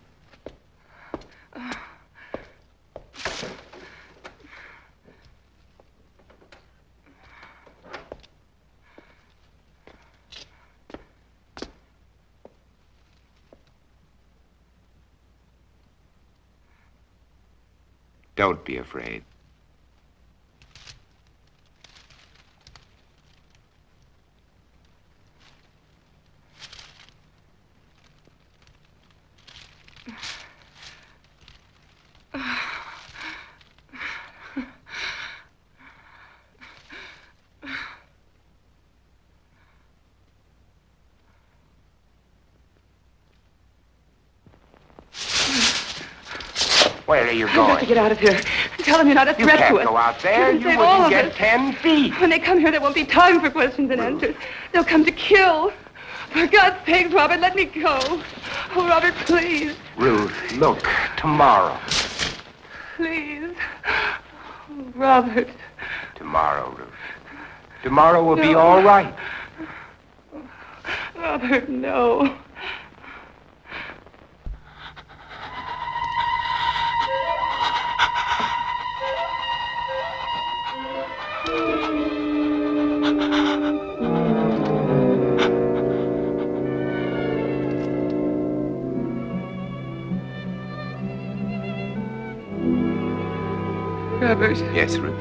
Don't be afraid. Where are you I've got to going? get out of here. Tell them you're not a You threat can't to us. go out there. can You save all wouldn't of get us. 10 feet. When they come here, there won't be time for questions and answers. They'll come to kill. For God's sakes, Robert, let me go. Oh, Robert, please. Ruth, look, tomorrow. Please. Oh, Robert. Tomorrow, Ruth. Tomorrow will be No. all right. Robert, no. Robert. Yes, Ruth.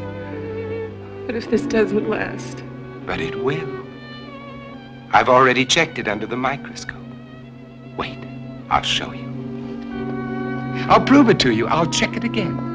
What if this doesn't last? But it will. I've already checked it under the microscope. Wait, I'll show you. I'll prove it to you. I'll check it again.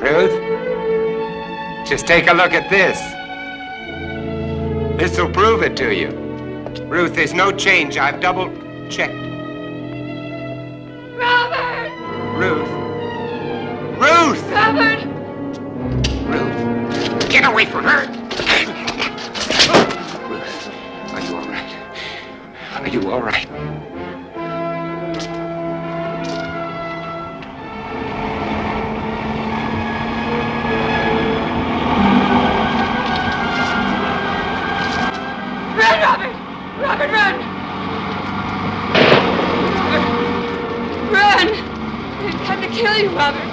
Ruth, just take a look at this. This'll prove it to you. Ruth, there's no change. I've double-checked. Robert! Ruth. Ruth! Robert! Ruth. Get away from her! Ruth, are you all right? Are you all right? Run, Robert! Robert, run! Run! They've come to kill you, Robert.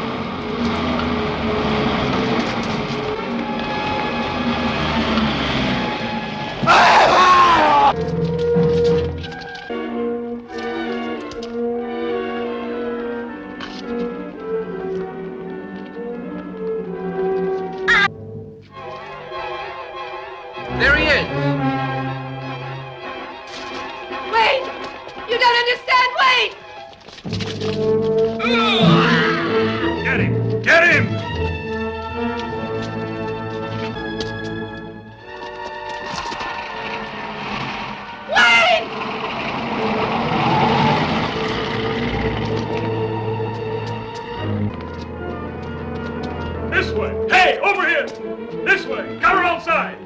There he is. Wait! You don't understand! Wait! Get him! Get him! Wait! This way! Hey, over here! This way! Got her outside!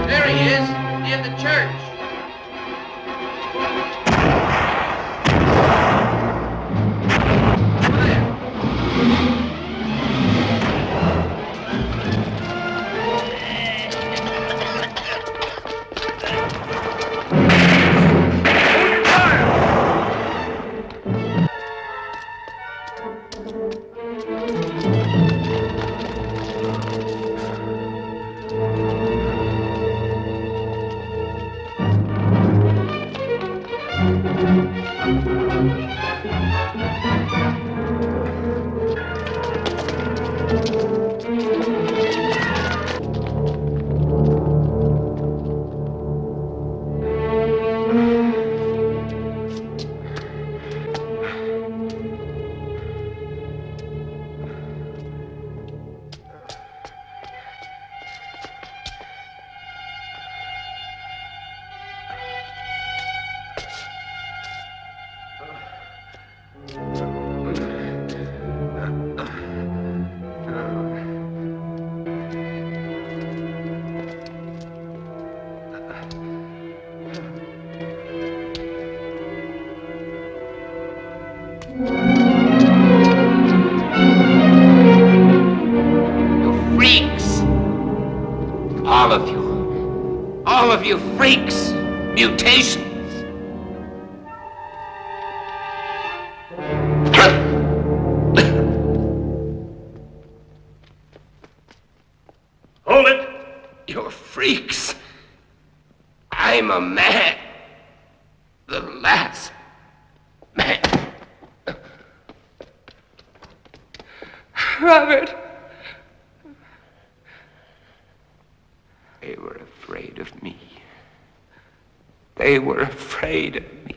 There he is, near the church. All of you freaks! Mutations! Hold it! Robert. They were afraid of me. They were afraid of me.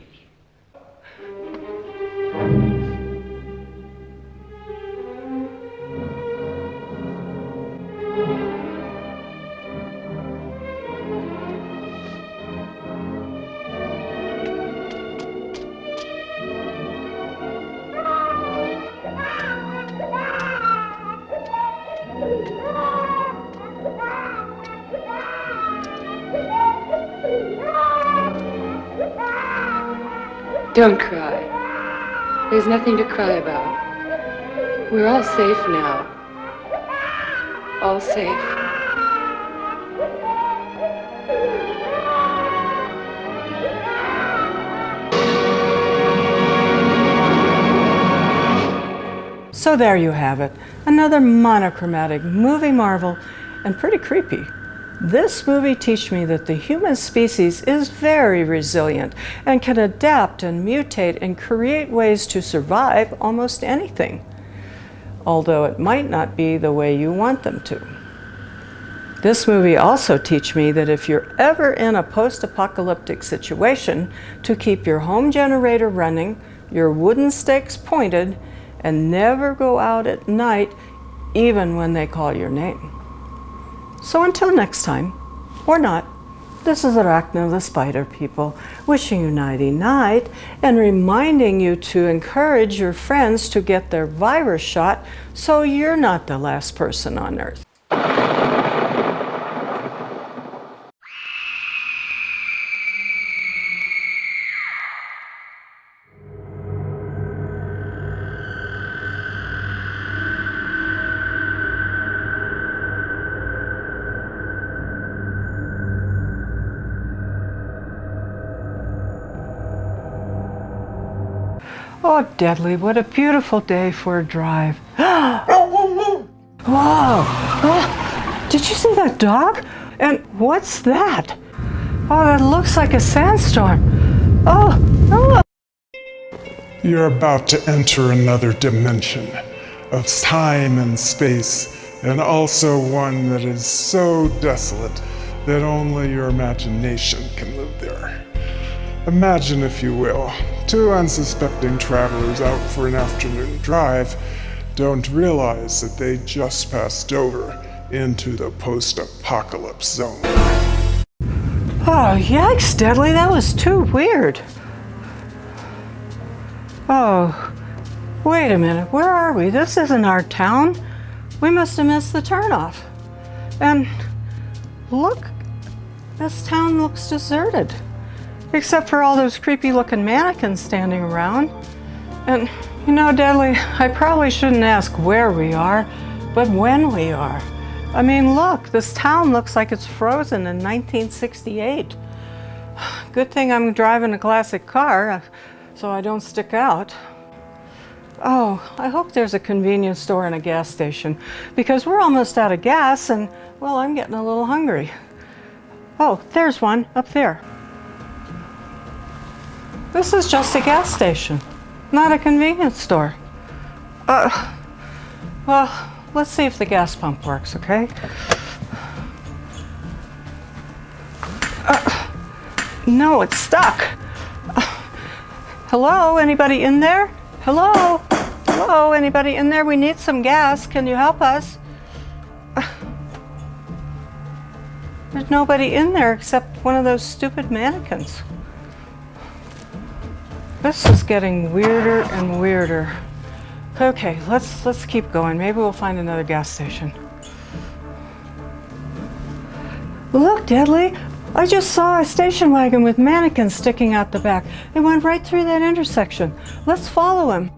Don't cry. There's nothing to cry about. We're all safe now. All safe. So there you have it, another monochromatic movie marvel, and pretty creepy. This movie teaches me that the human species is very resilient and can adapt and mutate and create ways to survive almost anything, although it might not be the way you want them to. This movie also teaches me that if you're ever in a post-apocalyptic situation, to keep your home generator running, your wooden stakes pointed, and never go out at night even when they call your name. So until next time, or not, this is Arachna the Spider People, wishing you nighty night and reminding you to encourage your friends to get their virus shot so you're not the last person on Earth. Oh, Deadly, what a beautiful day for a drive. Whoa! Oh, did you see that dog? And what's that? Oh, that looks like a sandstorm. Oh. You're about to enter another dimension of time and space, and also one that is so desolate that only your imagination can live there. Imagine, if you will, two unsuspecting travelers out for an afternoon drive don't realize that they just passed over into the post-apocalypse zone. Oh, yikes, Deadly, that was too weird. Oh, wait a minute, where are we? This isn't our town. We must have missed the turnoff. And look, this town looks deserted. Except for all those creepy looking mannequins standing around. And you know, Deadly, I probably shouldn't ask where we are, but when we are. I mean, look, this town looks like it's frozen in 1968. Good thing I'm driving a classic car, so I don't stick out. Oh, I hope there's a convenience store and a gas station, because we're almost out of gas and, well, I'm getting a little hungry. Oh, there's one up there. This is just a gas station, not a convenience store. Well, let's see if the gas pump works, okay? No, it's stuck. Hello, anybody in there? Hello? Hello, anybody in there? We need some gas. Can you help us? There's nobody in there except one of those stupid mannequins. This is getting weirder and weirder. Okay, let's keep going. Maybe we'll find another gas station. Look, Deadly, I just saw a station wagon with mannequins sticking out the back. It went right through that intersection. Let's follow him.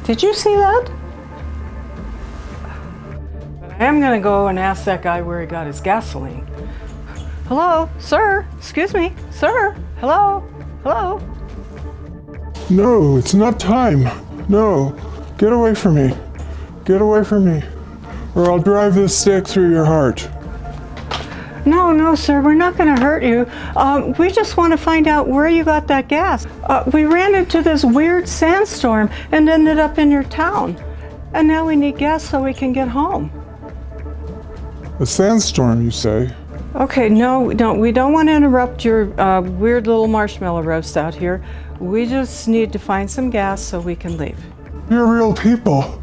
Did you see that? But I am gonna go and ask that guy where he got his gasoline. Hello, sir, excuse me, sir, hello, hello. No, it's not time. No, get away from me. Get away from me, or I'll drive this stake through your heart. No, sir, we're not gonna hurt you. We just want to find out where you got that gas. We ran into this weird sandstorm and ended up in your town. And now we need gas so we can get home. A sandstorm, you say? Okay, no, we don't want to interrupt your weird little marshmallow roast out here. We just need to find some gas so we can leave. You're real people.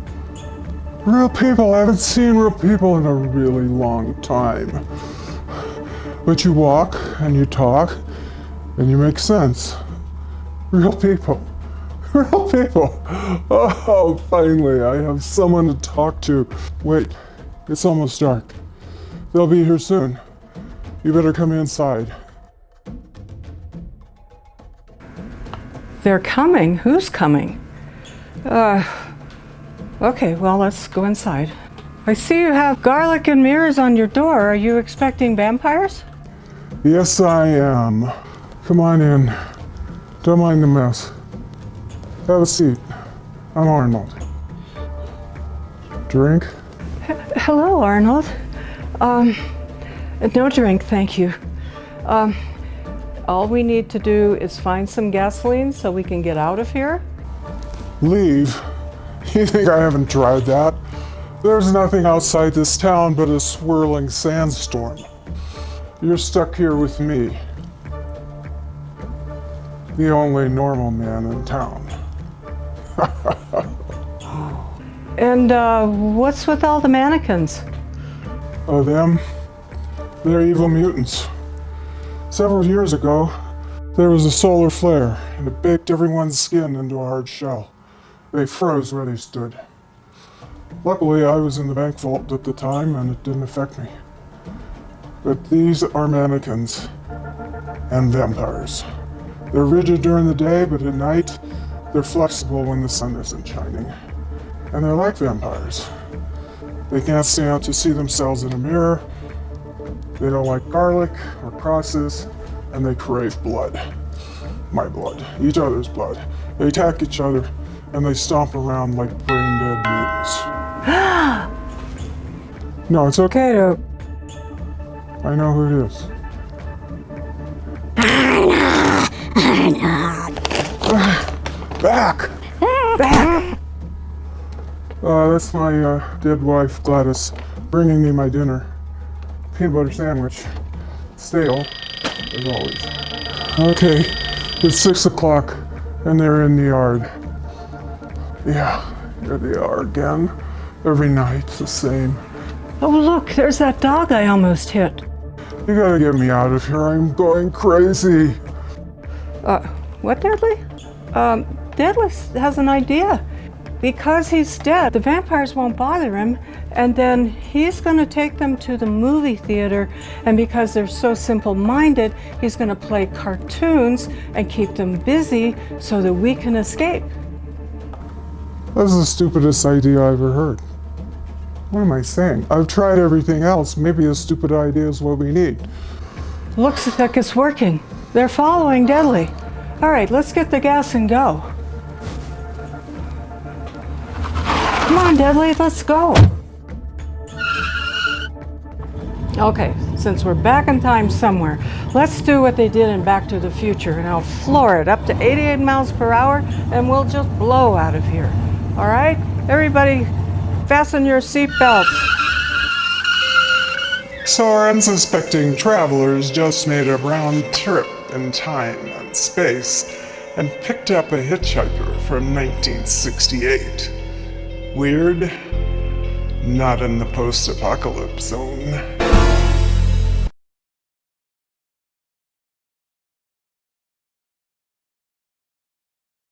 Real people. I haven't seen real people in a really long time. But you walk and you talk and you make sense. Real people. Real people. Oh, finally, I have someone to talk to. Wait, it's almost dark. They'll be here soon. You better come inside. They're coming? Who's coming? Okay, well, let's go inside. I see you have garlic and mirrors on your door. Are you expecting vampires? Yes, I am. Come on in. Don't mind the mess. Have a seat. I'm Arnold. Drink? Hello, Arnold. No drink, thank you. All we need to do is find some gasoline so we can get out of here. Leave? You think I haven't tried that? There's nothing outside this town but a swirling sandstorm. You're stuck here with me. The only normal man in town. And what's with all the mannequins? Oh, them? They're evil mutants. Several years ago, there was a solar flare, and it baked everyone's skin into a hard shell. They froze where they stood. Luckily, I was in the bank vault at the time, and it didn't affect me. But these are mannequins and vampires. They're rigid during the day, but at night, they're flexible when the sun isn't shining. And they're like vampires. They can't stand to see themselves in a mirror. They don't like garlic or crosses, and they crave blood. My blood, each other's blood. They attack each other, and they stomp around like brain-dead mutants. No, it's okay to... I know who it is. Back! Back! That's my dead wife, Gladys, bringing me my dinner. Peanut butter sandwich. Stale, as always. Okay, it's 6 o'clock, and they're in the yard. Yeah, here they are again. Every night, the same. Oh, look, there's that dog I almost hit. You gotta get me out of here. I'm going crazy. What, Deadly? Deadly has an idea. Because he's dead, the vampires won't bother him, and then he's gonna take them to the movie theater, and because they're so simple-minded, he's gonna play cartoons and keep them busy so that we can escape. That's the stupidest idea I ever heard. What am I saying? I've tried everything else. Maybe a stupid idea is what we need. Looks like it's working. They're following Deadly. All right, let's get the gas and go. Come on, Deadly, let's go. Okay, since we're back in time somewhere, let's do what they did in Back to the Future, and I'll floor it up to 88 miles per hour, and we'll just blow out of here. All right? Everybody, fasten your seatbelts. So our unsuspecting travelers just made a round trip in time and space and picked up a hitchhiker from 1968. Weird? Not in the post-apocalypse zone.